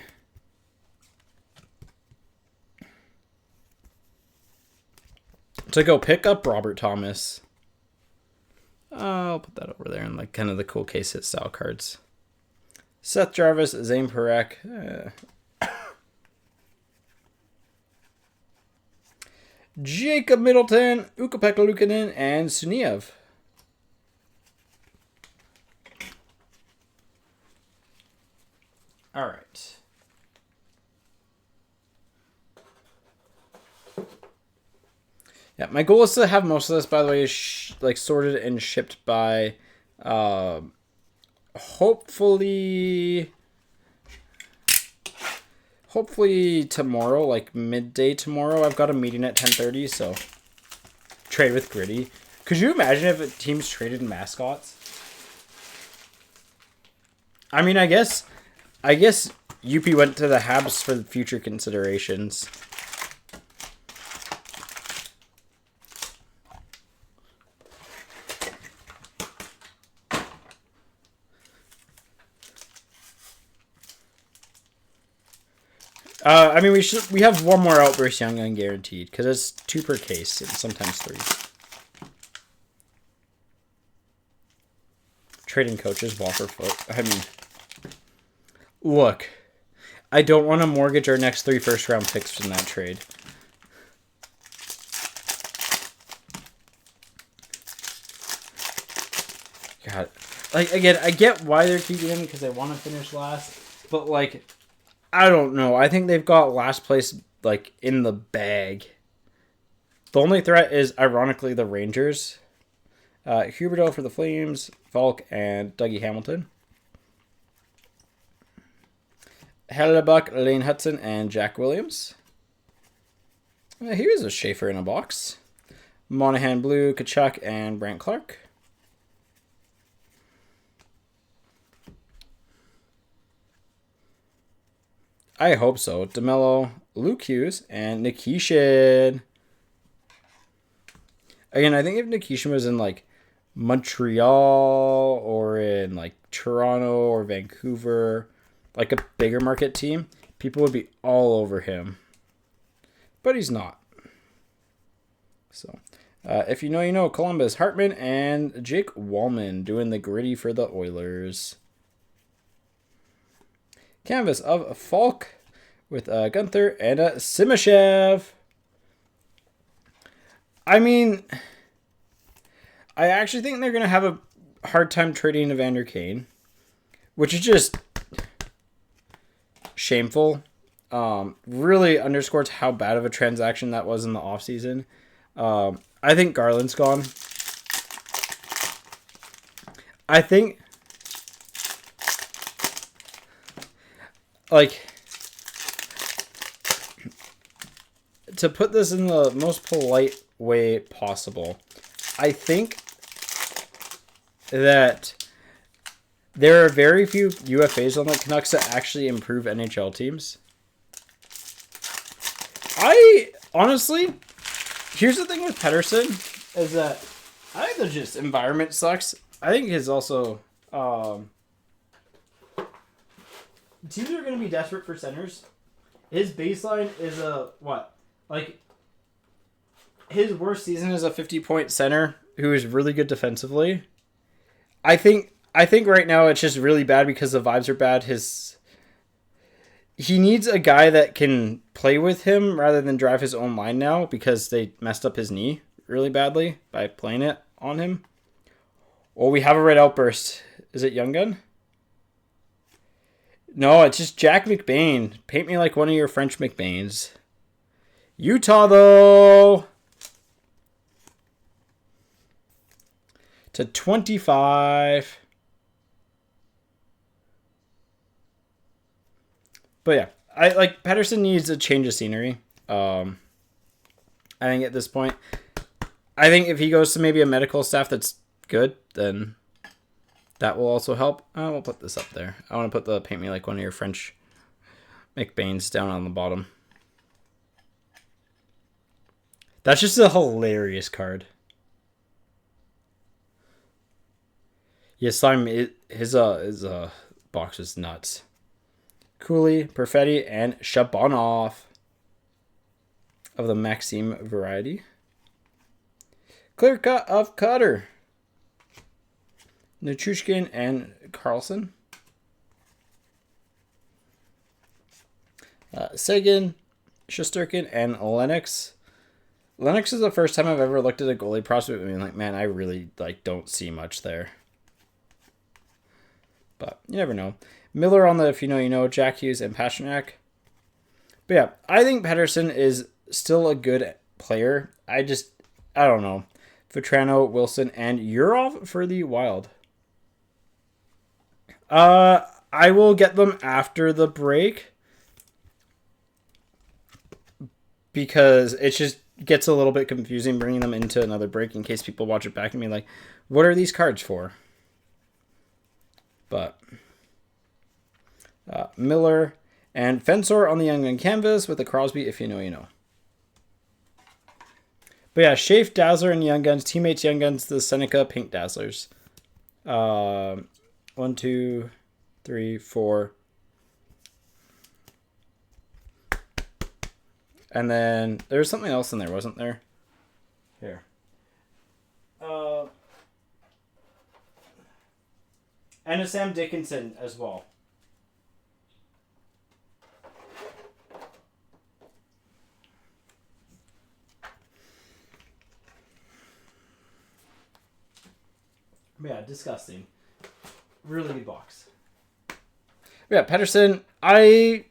To go pick up Robert Thomas. I'll put that over there in like kind of the cool case hit style cards. Seth Jarvis, Zane Parekh. Jacob Middleton, Ukko-Pekka Luukkonen, and Suniev. All right. Yeah, my goal is to have most of this, by the way, like sorted and shipped by hopefully tomorrow, like midday tomorrow. I've got a meeting at 10:30, so trade with Gritty. Could you imagine if a teams traded mascots? I mean, I guess UP went to the Habs for the future considerations. I mean, we have one more Outburst Young Gun guaranteed because it's 2 per case and sometimes 3. Trading coaches, Walker Foot. I mean, look, I don't want to mortgage our next 3 first-round picks in that trade. God, like again, I get why they're keeping him because they want to finish last, but like, I don't know. I think they've got last place like in the bag. The only threat is ironically the Rangers. Huberdeau for the Flames, Falk, and Dougie Hamilton. Hellebuck, Lane Hudson, and Jack Williams. Here's a Schaefer in a box. Monahan Blue, Kachuk, and Brant Clark. I hope so. DeMello, Luke Hughes, and Nikishin. Again, I think if Nikishin was in like Montreal or in like Toronto or Vancouver, like a bigger market team, people would be all over him. But he's not. So, if you know, you know. Columbus, Hartman, and Jake Wallman doing the Gritty for the Oilers. Canvas of Falk with Gunther and Simashev. I mean, I actually think they're going to have a hard time trading Evander Kane, which is just shameful. Really underscores how bad of a transaction that was in the offseason. I think Garland's gone. I think, like, to put this in the most polite way possible, I think that there are very few UFAs on the Canucks that actually improve NHL teams. I honestly, here's the thing with Pettersson is that I think the just environment sucks. I think his also teams are going to be desperate for centers. His baseline is a what? Like his worst season is a 50-point center who is really good defensively. I think right now it's just really bad because the vibes are bad. He needs a guy that can play with him rather than drive his own line now because they messed up his knee really badly by playing it on him. Well, we have a red outburst. Is it Young Gun? No, it's just Jack McBain. Paint me like one of your French McBains. Utah, though. To 25. But yeah, I like Pettersson needs a change of scenery. I think at this point, I think if he goes to maybe a medical staff that's good, then that will also help. We'll put this up there. I want to put the paint me like one of your French McBains down on the bottom. That's just a hilarious card. Yeah, Slime, his box is nuts. Cooley, Perfetti, and Shabanov of the Maxime variety. Clear cut of Cutter. Nichushkin and Carlson. Sagan, Shesterkin, and Lennox. Lennox is the first time I've ever looked at a goalie prospect and been like, man, I really don't see much there. But you never know. Miller on the if you know, you know, Jack Hughes and Pasternak. But yeah, I think Pettersson is still a good player. I just I don't know. Vetrano, Wilson, and Urov for the Wild. I will get them after the break because it just gets a little bit confusing bringing them into another break in case people watch it back and be like, what are these cards for? But Miller and Fensor on the Young Gun canvas with the Crosby, if you know, you know. But yeah, Shafe, Dazzler, and Young Guns. Teammates, Young Guns, the Seneca Pink Dazzlers. 1, 2, 3, 4. And then there's something else in there, wasn't there? Here. And a Sam Dickinson as well. Yeah, disgusting. Really good box. Yeah, Pettersson, I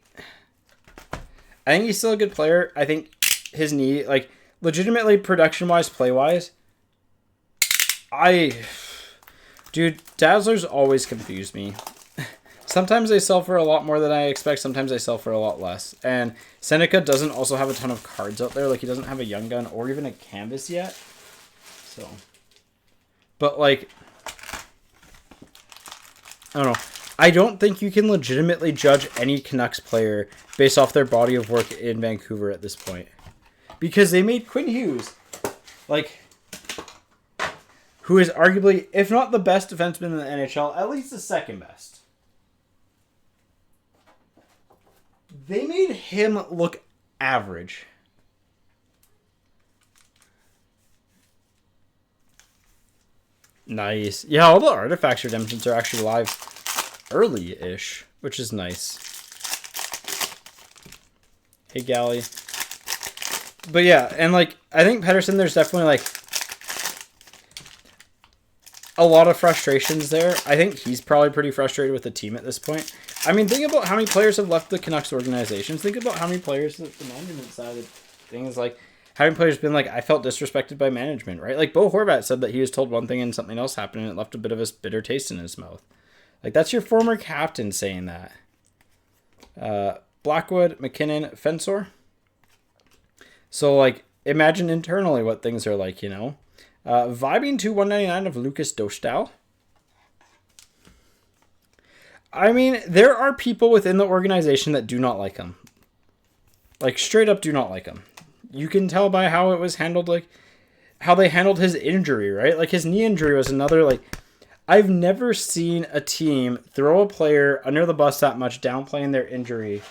think he's still a good player. I think his knee, like, legitimately production-wise, play-wise, dude, Dazzlers always confuse me. Sometimes they sell for a lot more than I expect. Sometimes they sell for a lot less. And Seneca doesn't also have a ton of cards out there. Like, he doesn't have a Young Gun or even a canvas yet. So, but, like, I don't know. I don't think you can legitimately judge any Canucks player based off their body of work in Vancouver at this point. Because they made Quinn Hughes, like, who is arguably, if not the best defenseman in the NHL, at least the second best. They made him look average. Nice. Yeah, all the artifacts redemptions are actually live early-ish, which is nice. Hey, Galley. But yeah, and like, I think Pettersson, there's definitely like a lot of frustrations there. I think he's probably pretty frustrated with the team at this point. I mean, think about how many players have left the Canucks organizations. Think about how many players that the management side of things, like, how many players been like, I felt disrespected by management, right? Like, Bo Horvat said that he was told one thing and something else happened and it left a bit of a bitter taste in his mouth. Like, that's your former captain saying that. Blackwood, McKinnon, Fensor. So, like, imagine internally what things are like, you know? Vibing to 199 of Lucas Dostal. I mean, there are people within the organization that do not like him. Like, straight up do not like him. You can tell by how it was handled, like, how they handled his injury, right? Like, his knee injury was another, like, I've never seen a team throw a player under the bus that much, downplaying their injury,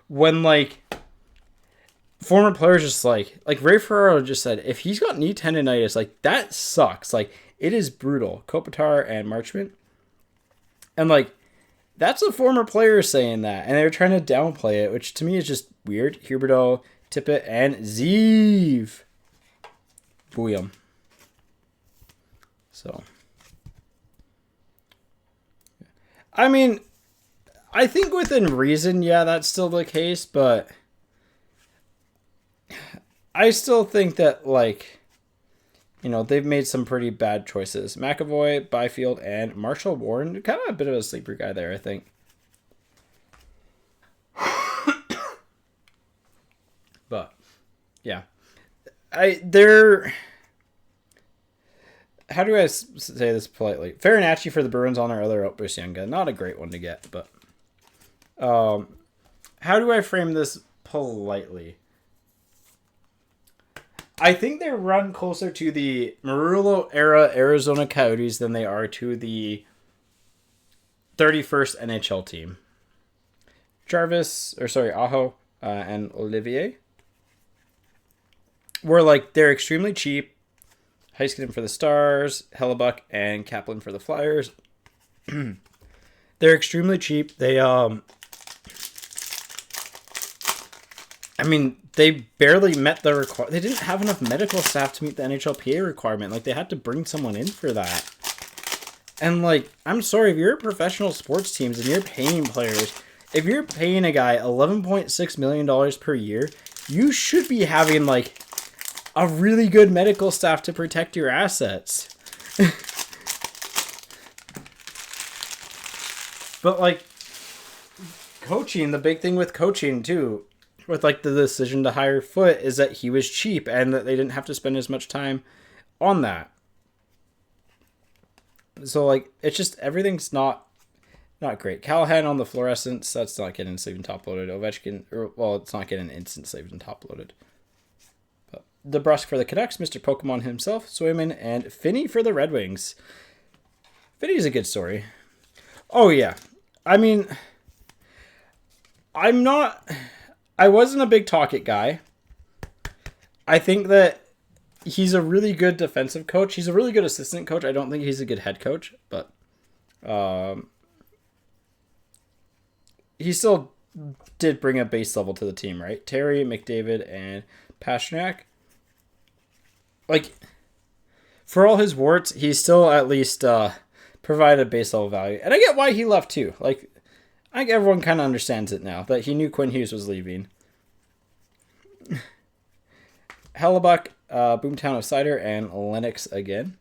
when, like, former players just, like Ray Ferraro just said, if he's got knee tendonitis, like, that sucks. Like, it is brutal. Kopitar and Marchment. And, like, that's a former player saying that, and they're trying to downplay it, which to me is just weird. Huberdeau, Tippett, and Zeev. Boom. So, I mean, I think within reason, yeah, that's still the case, but I still think that, like, you know, they've made some pretty bad choices. McAvoy, Byfield, and Marshall Warren. Kind of a bit of a sleeper guy there, I think. But, yeah. How do I say this politely? Farinacci for the Bruins on our other Outburst Young Gun. Not a great one to get, but how do I frame this politely? I think they run closer to the Marullo era Arizona Coyotes than they are to the 31st NHL team. Aho, and Olivier were, like, they're extremely cheap. Heiskanen for the Stars, Hellebuck and Kaplan for the Flyers. They're extremely cheap. They, I mean, they barely met the requirement. They didn't have enough medical staff to meet the NHLPA requirement. Like, they had to bring someone in for that. And, like, I'm sorry, if you're a professional sports teams and you're paying players, if you're paying a guy $11.6 million per year, you should be having, like, a really good medical staff to protect your assets. But like coaching, the big thing with coaching too, with like the decision to hire Foot, is that he was cheap and that they didn't have to spend as much time on that. So like it's just everything's not great. Callahan on the fluorescence, that's not getting sleeve and top loaded. Ovechkin, it's not getting instant sleeve and top loaded. But DeBrusque for the Canucks, Mr. Pokemon himself, Swayman, and Finney for the Red Wings. Finney's a good story. Oh yeah, I mean, I wasn't a big Tocchet guy. I think that he's a really good defensive coach. He's a really good assistant coach. I don't think he's a good head coach, but he still did bring a base level to the team, right? Terry, McDavid, and Pastrnak. Like, for all his warts, he's still at least provided a base level value. And I get why he left too. Like, I think everyone kind of understands it now that he knew Quinn Hughes was leaving. Hellebuck, Boomtown of Cider, and Lennox again.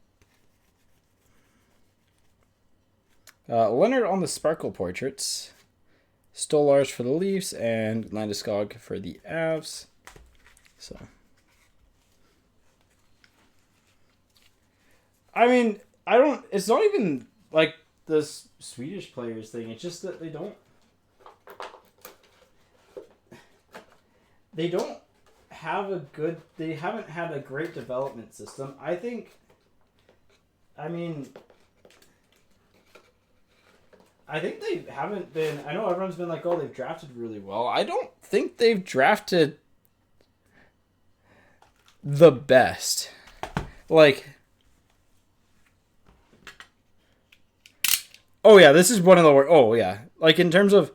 Leonard on the Sparkle portraits. Stolars for the Leafs and Landeskog for the Avs. So, I mean, it's not even like the Swedish players thing. It's just that they don't they haven't had a great development system. I think they haven't been... I know everyone's been like, oh, they've drafted really well. I don't think they've drafted the best. Like... Oh, yeah, this is one of the... Oh, yeah. Like, in terms of...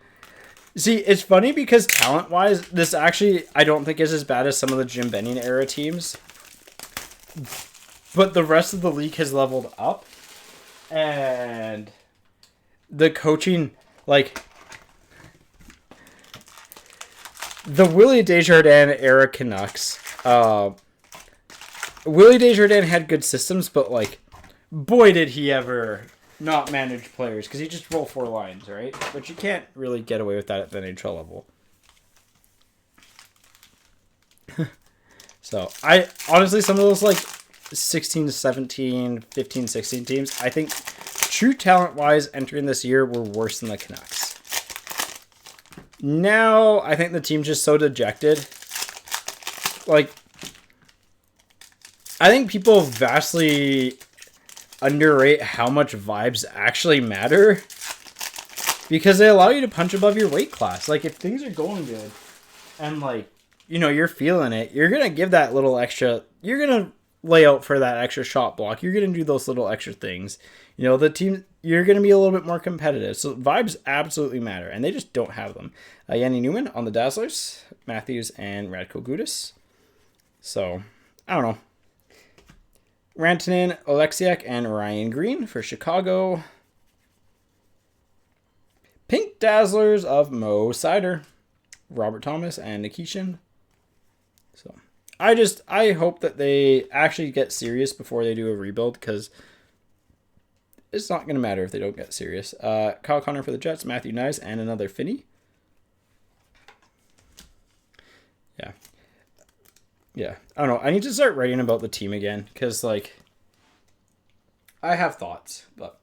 See, it's funny because talent-wise, this actually, I don't think is as bad as some of the Jim Benning era teams. But the rest of the league has leveled up. And... the coaching, like, the Willie Desjardins era Canucks, Willie Desjardins had good systems, but, like, boy, did he ever not manage players, because he just rolled 4 lines, right? But you can't really get away with that at the NHL level. So, I, honestly, some of those, like, 16 to 17, 15, 16 teams, I think... true talent-wise, entering this year, were worse than the Canucks. Now, I think the team's just so dejected. Like, I think people vastly underrate how much vibes actually matter. Because they allow you to punch above your weight class. Like, if things are going good, and, like, you know, you're feeling it, you're going to give that little extra... You're going to lay out for that extra shot block. You're going to do those little extra things. You know, the team, you're going to be a little bit more competitive. So vibes absolutely matter, and they just don't have them. Yanni Newman on the Dazzlers, Matthews, and Radko Gudas. So, I don't know. Rantanen, Oleksiak, and Ryan Green for Chicago. Pink Dazzlers of Mo Sider, Robert Thomas, and Nikishin. So, I hope that they actually get serious before they do a rebuild, because it's not going to matter if they don't get serious. Kyle Connor for the Jets, Matthew Nyes, and another Finney. Yeah. Yeah. I don't know. I need to start writing about the team again, because, like, I have thoughts, but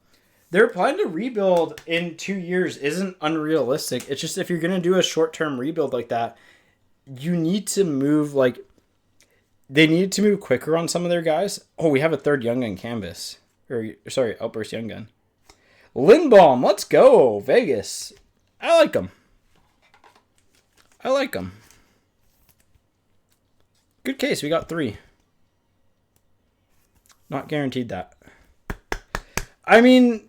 their plan to rebuild in 2 years isn't unrealistic. It's just if you're going to do a short-term rebuild like that, you need to move, like, they need to move quicker on some of their guys. Oh, we have a third Young Gun canvas. Outburst Young Gun. Lindbaum, let's go. Vegas. I like him. Good case. We got 3. Not guaranteed that. I mean,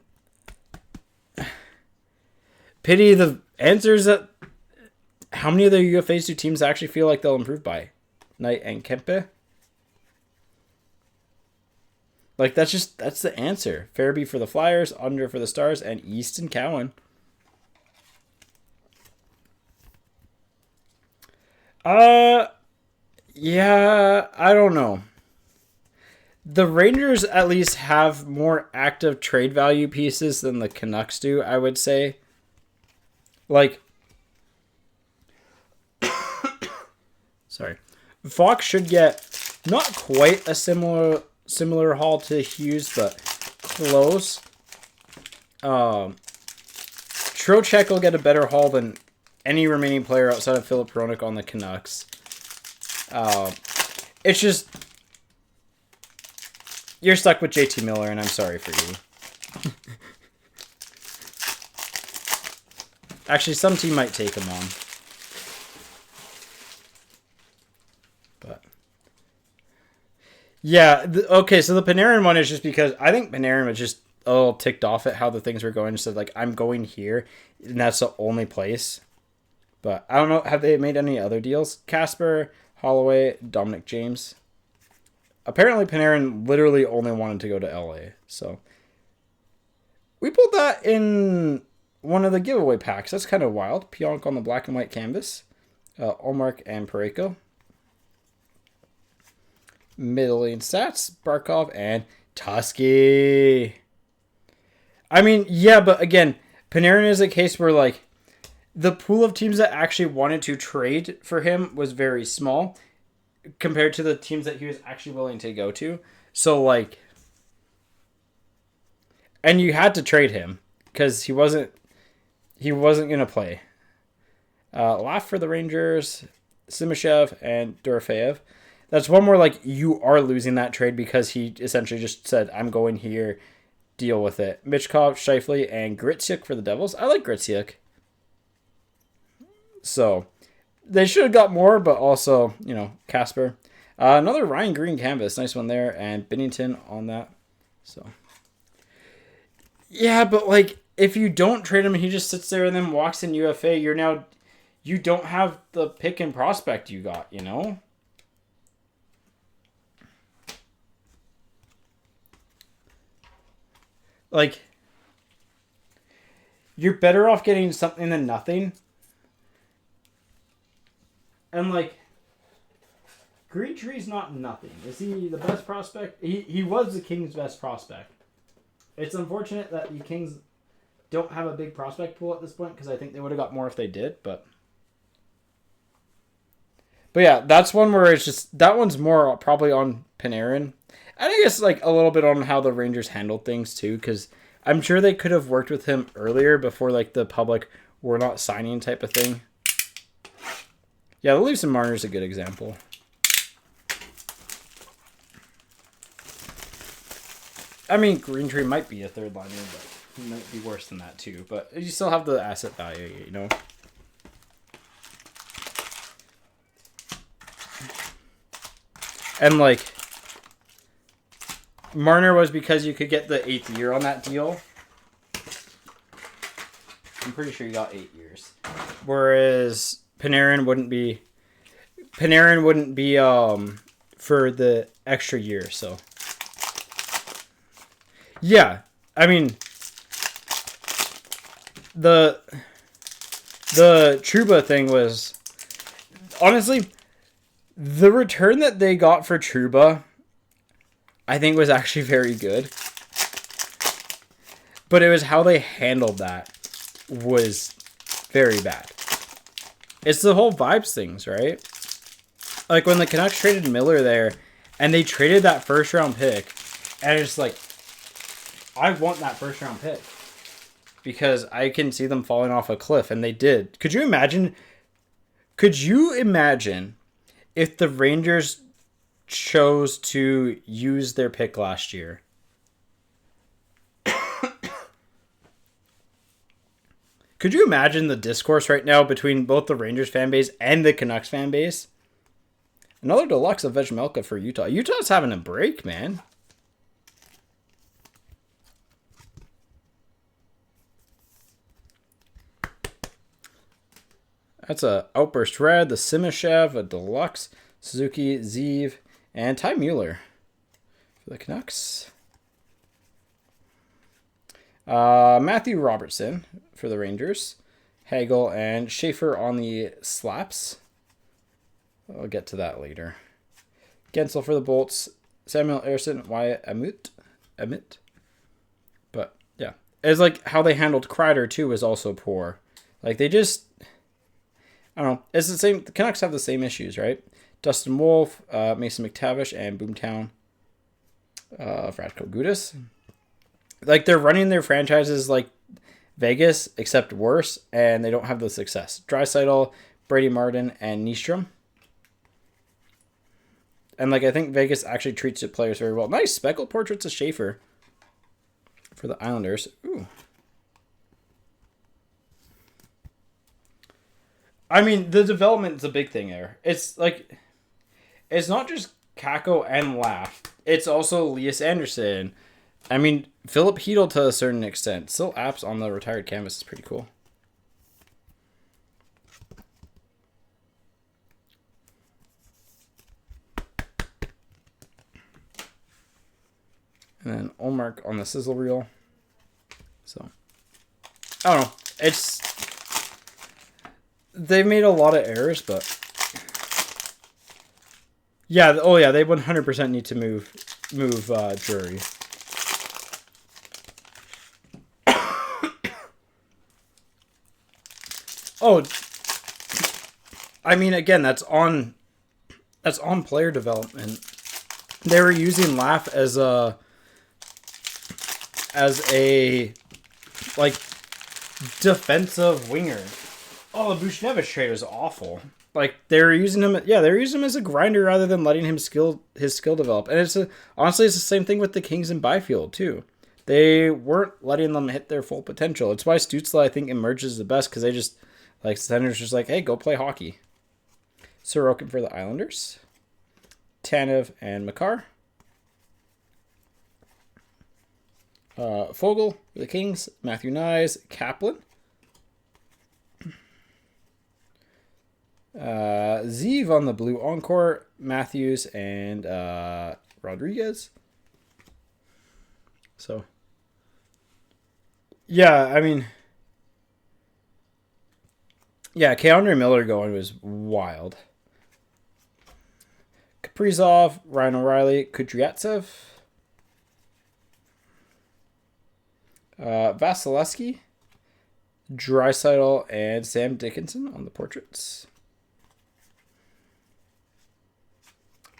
pity the answers that how many of the UFAs do teams actually feel like they'll improve by? Knight and Kempe? Like, that's the answer. Farabee for the Flyers, under for the Stars, and Easton Cowan. Yeah, I don't know. The Rangers at least have more active trade value pieces than the Canucks do, I would say. Like, sorry. Fox should get not quite a similar haul to Hughes, but close. Trocheck will get a better haul than any remaining player outside of Philip Hronek on the Canucks. It's just you're stuck with JT Miller, and I'm sorry for you. Actually, some team might take him on. But yeah, okay, so the Panarin one is just because I think Panarin was just a little ticked off at how the things were going. Said, like, I'm going here, and that's the only place. But I don't know, have they made any other deals? Casper, Holloway, Dominic James. Apparently, Panarin literally only wanted to go to LA. So we pulled that in one of the giveaway packs. That's kind of wild. Pionk on the black and white canvas. Olmark and Parayko. Middle lane stats. Barkov and Tusky. I mean, yeah, but again, Panarin is a case where, like, the pool of teams that actually wanted to trade for him was very small compared to the teams that he was actually willing to go to. So, like, and you had to trade him because he wasn't going to play. Laugh for the Rangers, Simashev and Dorofeyev. That's one more, like, you are losing that trade because he essentially just said, I'm going here, deal with it. Michkov, Scheifele, and Gritsyuk for the Devils. I like Gritsyuk. So, they should have got more, but also, you know, Casper. Another Ryan Green canvas. Nice one there. And Binnington on that. So, yeah, but, like, if you don't trade him and he just sits there and then walks in UFA, you don't have the pick and prospect you got, you know? Like, you're better off getting something than nothing. And, like, Green Tree's not nothing. Is he the best prospect? He was the Kings' best prospect. It's unfortunate that the Kings don't have a big prospect pool at this point because I think they would have got more if they did, but yeah, that's one where it's just, that one's more probably on Panarin. And I guess, like, a little bit on how the Rangers handled things too, because I'm sure they could have worked with him earlier before, like, the public were not signing type of thing. Yeah, the Leafs and Marner is a good example. I mean, Green Tree might be a third liner, but he might be worse than that too. But you still have the asset value, you know? And, like, Marner was because you could get the 8th year on that deal. I'm pretty sure you got 8 years. Whereas Panarin wouldn't be for the extra year, so. Yeah, I mean, the Trouba thing was, honestly, the return that they got for Trouba, I think, was actually very good. But it was how they handled that was very bad. It's the whole vibes things, right? Like, when the Canucks traded Miller there, and they traded that first round pick, and it's like, I want that first round pick because I can see them falling off a cliff, and they did. Could you imagine if the Rangers chose to use their pick last year? Could you imagine the discourse right now between both the Rangers fan base and the Canucks fan base? Another deluxe of Vejmelka for Utah. Utah's having a break, man. That's a Outburst Red, the Simashev, a deluxe, Suzuki, Zeev, and Ty Mueller for the Canucks. Matthew Robertson for the Rangers. Hagel and Schaefer on the slaps. I'll get to that later. Gensel for the Bolts. Samuel Erson, Wyatt Amit. But yeah, it's like how they handled Kreider too is also poor. Like they just, I don't know. It's the same. The Canucks have the same issues, right? Dustin Wolf, Mason McTavish, and Boomtown, Radko Gudas. Like they're running their franchises like Vegas, except worse, and they don't have the success. Draisaitl, Brady Martin, and Nystrom. And like I think Vegas actually treats the players very well. Nice speckled portraits of Schaefer for the Islanders. Ooh. I mean, the development is a big thing there. It's like, it's not just Kako and Laugh. It's also Elias Anderson. I mean, Philip Hedl to a certain extent. Still apps on the retired canvas is pretty cool. And then Olmark on the sizzle reel. So, I don't know. It's, they've made a lot of errors, but yeah. Oh yeah, they 100% need to move Drury. Oh, I mean, again, that's on player development. They were using Laugh as a like defensive winger. Oh, the Buchnevich trade was awful. Like they were using him, they were using him as a grinder rather than letting his skill develop. And honestly, it's the same thing with the Kings and Byfield too. They weren't letting them hit their full potential. It's why Stützle, I think, emerges the best because they just like Senators just like, hey, go play hockey. Sorokin for the Islanders, Tanev and Makar. Fogle for the Kings, Matthew Nyes, Kaplan. Zeev on the blue encore, Matthews and Rodriguez. So, yeah, I mean, yeah, Keandre Miller going was wild. Kaprizov, Ryan O'Reilly, Kudryavtsev. Vasilevsky, Draisaitl, and Sam Dickinson on the portraits.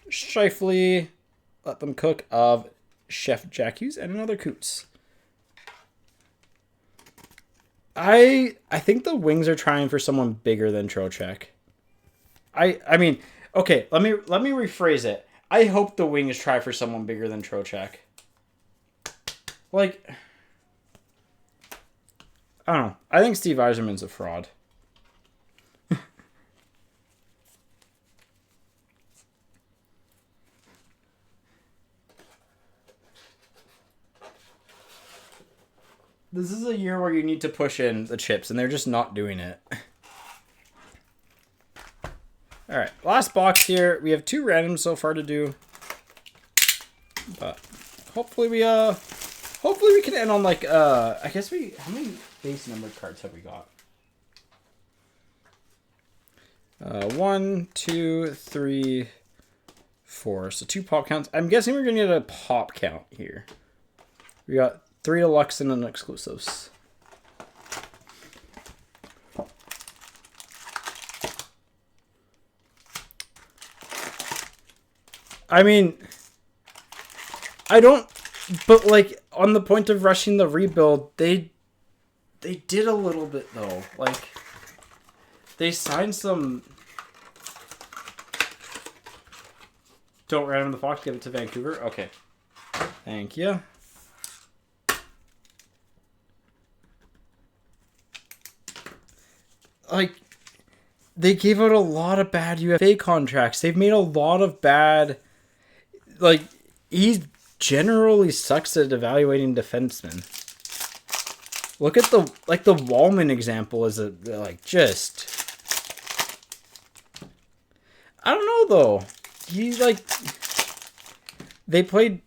Scheifele, Let Them Cook of Chef Jack Hughes, and another Coots. I think the Wings are trying for someone bigger than Trocheck. I mean, okay, let me rephrase it. I hope the Wings try for someone bigger than Trocheck. Like, I don't know. I think Steve Yzerman's a fraud. This is a year where you need to push in the chips, and they're just not doing it. All right, last box here. We have 2 randoms so far to do, but hopefully we can end on like I guess how many base numbered cards have we got? 1, 2, 3, 4. So 2 pop counts. I'm guessing we're gonna get a pop count here. We got 3 deluxe and an exclusives. I mean, I don't, but like on the point of rushing the rebuild, they did a little bit though. Like they signed some. Don't random the Fox, give it to Vancouver. Okay, thank you. Like, they gave out a lot of bad UFA contracts. They've made a lot of bad, like, he generally sucks at evaluating defensemen. Look at the Wallman example is just, I don't know though. He they played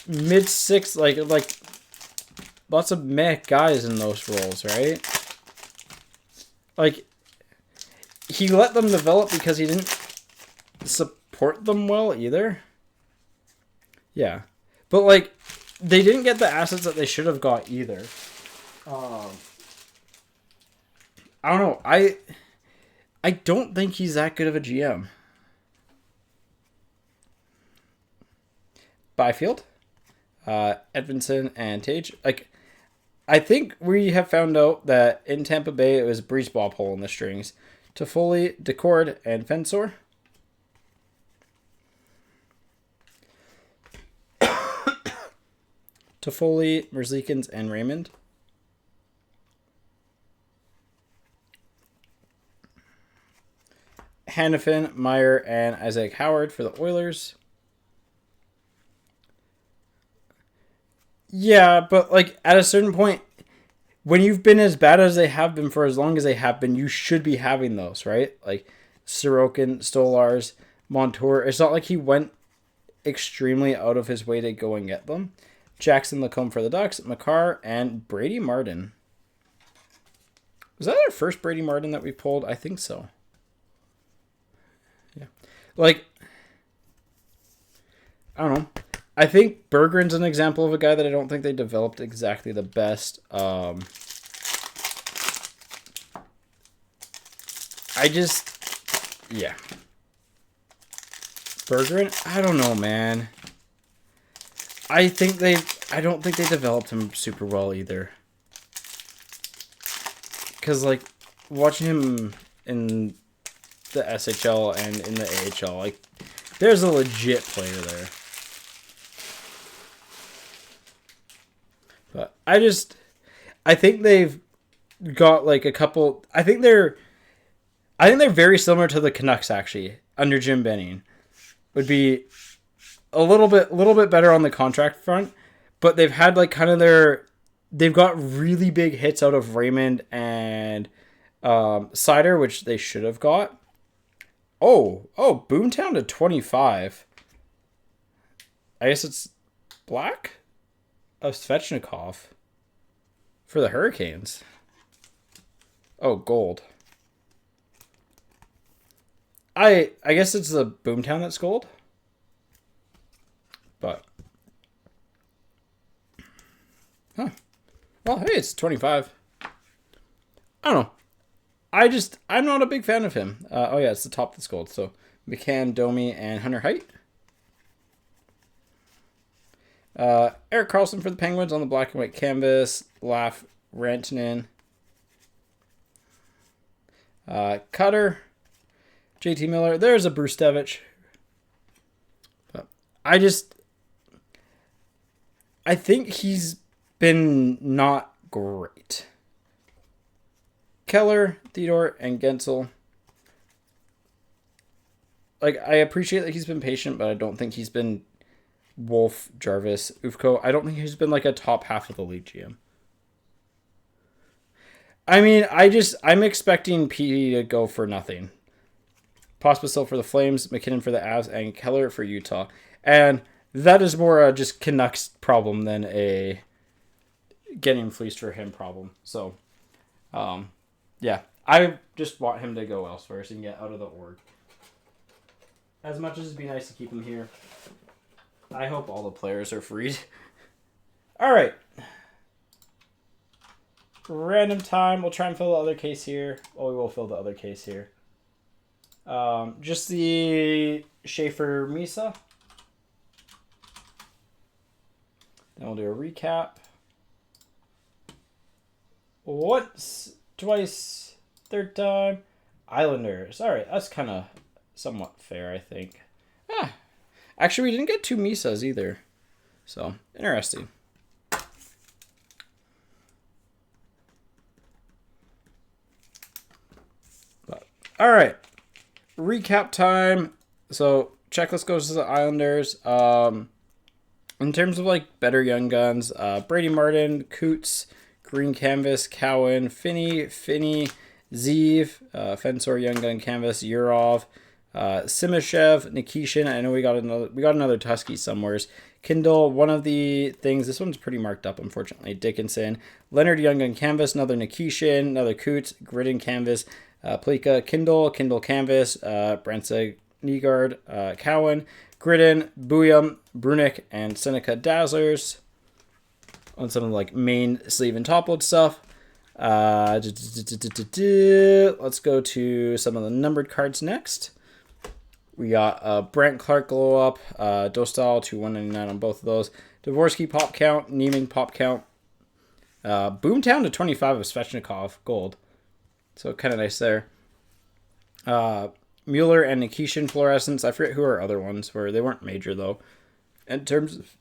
mid-6, like lots of meh guys in those roles, right? Like, he let them develop because he didn't support them well either. Yeah. But, like, they didn't get the assets that they should have got either. I don't know. I don't think he's that good of a GM. Byfield, Edvinson, and Tage. Like, I think we have found out that in Tampa Bay it was Breeze Bob hole in the strings. Toffoli, Decord, and Fensor. Toffoli, Merzlikins, and Raymond. Hannafin, Meyer, and Isaac Howard for the Oilers. Yeah, but like at a certain point, when you've been as bad as they have been for as long as they have been, you should be having those, right? Like Sorokin, Stolars, Montour. It's not like he went extremely out of his way to go and get them. Jackson Lacombe for the Ducks, Makar, and Brady Martin. Was that our first Brady Martin that we pulled? I think so. Yeah. Like, I don't know. I think Berggren's an example of a guy that I don't think they developed exactly the best. I yeah. Berggren, I don't know, man. I don't think they developed him super well either. Because, like, watching him in the SHL and in the AHL, like, there's a legit player there. But I think they've got, like, a couple, I think they're very similar to the Canucks, actually, under Jim Benning. Would be a little bit better on the contract front, but they've had like kind of they've got really big hits out of Raymond and Cider, which they should have got. Oh, Boomtown to 25. I guess it's black of Svechnikov for the Hurricanes. Oh, gold. I guess it's the Boomtown that's gold. But, huh. Well, hey, it's 25. I don't know. I'm not a big fan of him. Oh, yeah, it's the top that's gold. So, McCann, Domi, and Hunter Height. Erik Karlsson for the Penguins on the black and white canvas. Laugh, Rantanen. Cutter. JT Miller. There's a Brustevich. But I think he's been not great. Keller, Theodore, and Gensel. Like, I appreciate that he's been patient, but I don't think he's been Wolf, Jarvis, Ufko. I don't think he's been like a top half of the league GM. I mean, I'm expecting P to go for nothing. Pospisil for the Flames, McKinnon for the Avs, and Keller for Utah. And that is more a just Canucks problem than a getting fleeced for him problem. So, yeah. I just want him to go elsewhere so he can get out of the org. As much as it'd be nice to keep him here, I hope all the players are freed. All right. Random time. We'll try and fill the other case here. Well, we will fill the other case here. Just the Schaefer Misa. Then we'll do a recap. Once, twice, third time. Islanders. All right, that's kind of somewhat fair, I think. Actually, we didn't get two Misas either. So, interesting. But, all right. Recap time. So, checklist goes to the Islanders. In terms of, like, better young guns, Brady Martin, Coots, Green Canvas, Cowan, Finney, Zeev, Fensor Young Gun Canvas, Urov, Simashev, Nikishin. I know we got another Tusky somewheres. Kindle, one of the things. This one's pretty marked up, unfortunately. Dickinson, Leonard Young on canvas, another Nikishin, another Coots, Gridden canvas, Plika, Kindle canvas, Bransa Nygaard, Cowan, Gridden, Buyam, Brunick, and Seneca Dazzlers. On some of the like main sleeve and top load stuff. Let's go to some of the numbered cards next. We got Brant Clark glow up, Dostal to 199 on both of those. Dvorsky pop count, Nieming pop count. Boomtown to 25 of Svechnikov gold. So kind of nice there. Mueller and Nikishin fluorescence. I forget who our other ones were. They weren't major though. In terms of,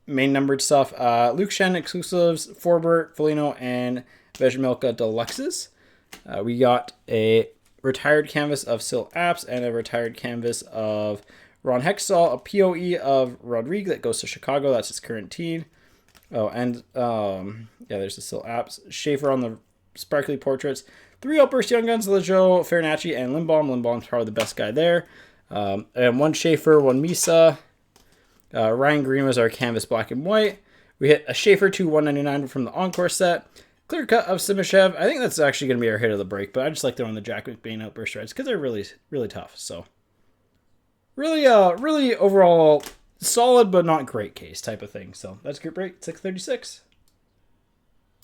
main numbered stuff. Luke Shen exclusives, Forbert, Foligno, and Vejmelka deluxes. We got a retired canvas of Sil Apps and a retired canvas of Ron Hextall, a POE of Rodrigue that goes to Chicago. That's his current team. Oh, and there's the Sil Apps. Schaefer on the sparkly portraits. 3 Outburst Young Guns, Lejo, Farinacci, and Lindbaum. Lindbaum's probably the best guy there. And 1 Schaefer, 1 Misa. Ryan Green was our canvas black and white. We hit a Schaefer to 199 from the Encore set. Clear cut of Simashev. I think that's actually going to be our hit of the break, but I just like throwing the Jack McBain Outburst Reds because they're really, really tough. So really overall solid, but not great case type of thing. So that's group break 636.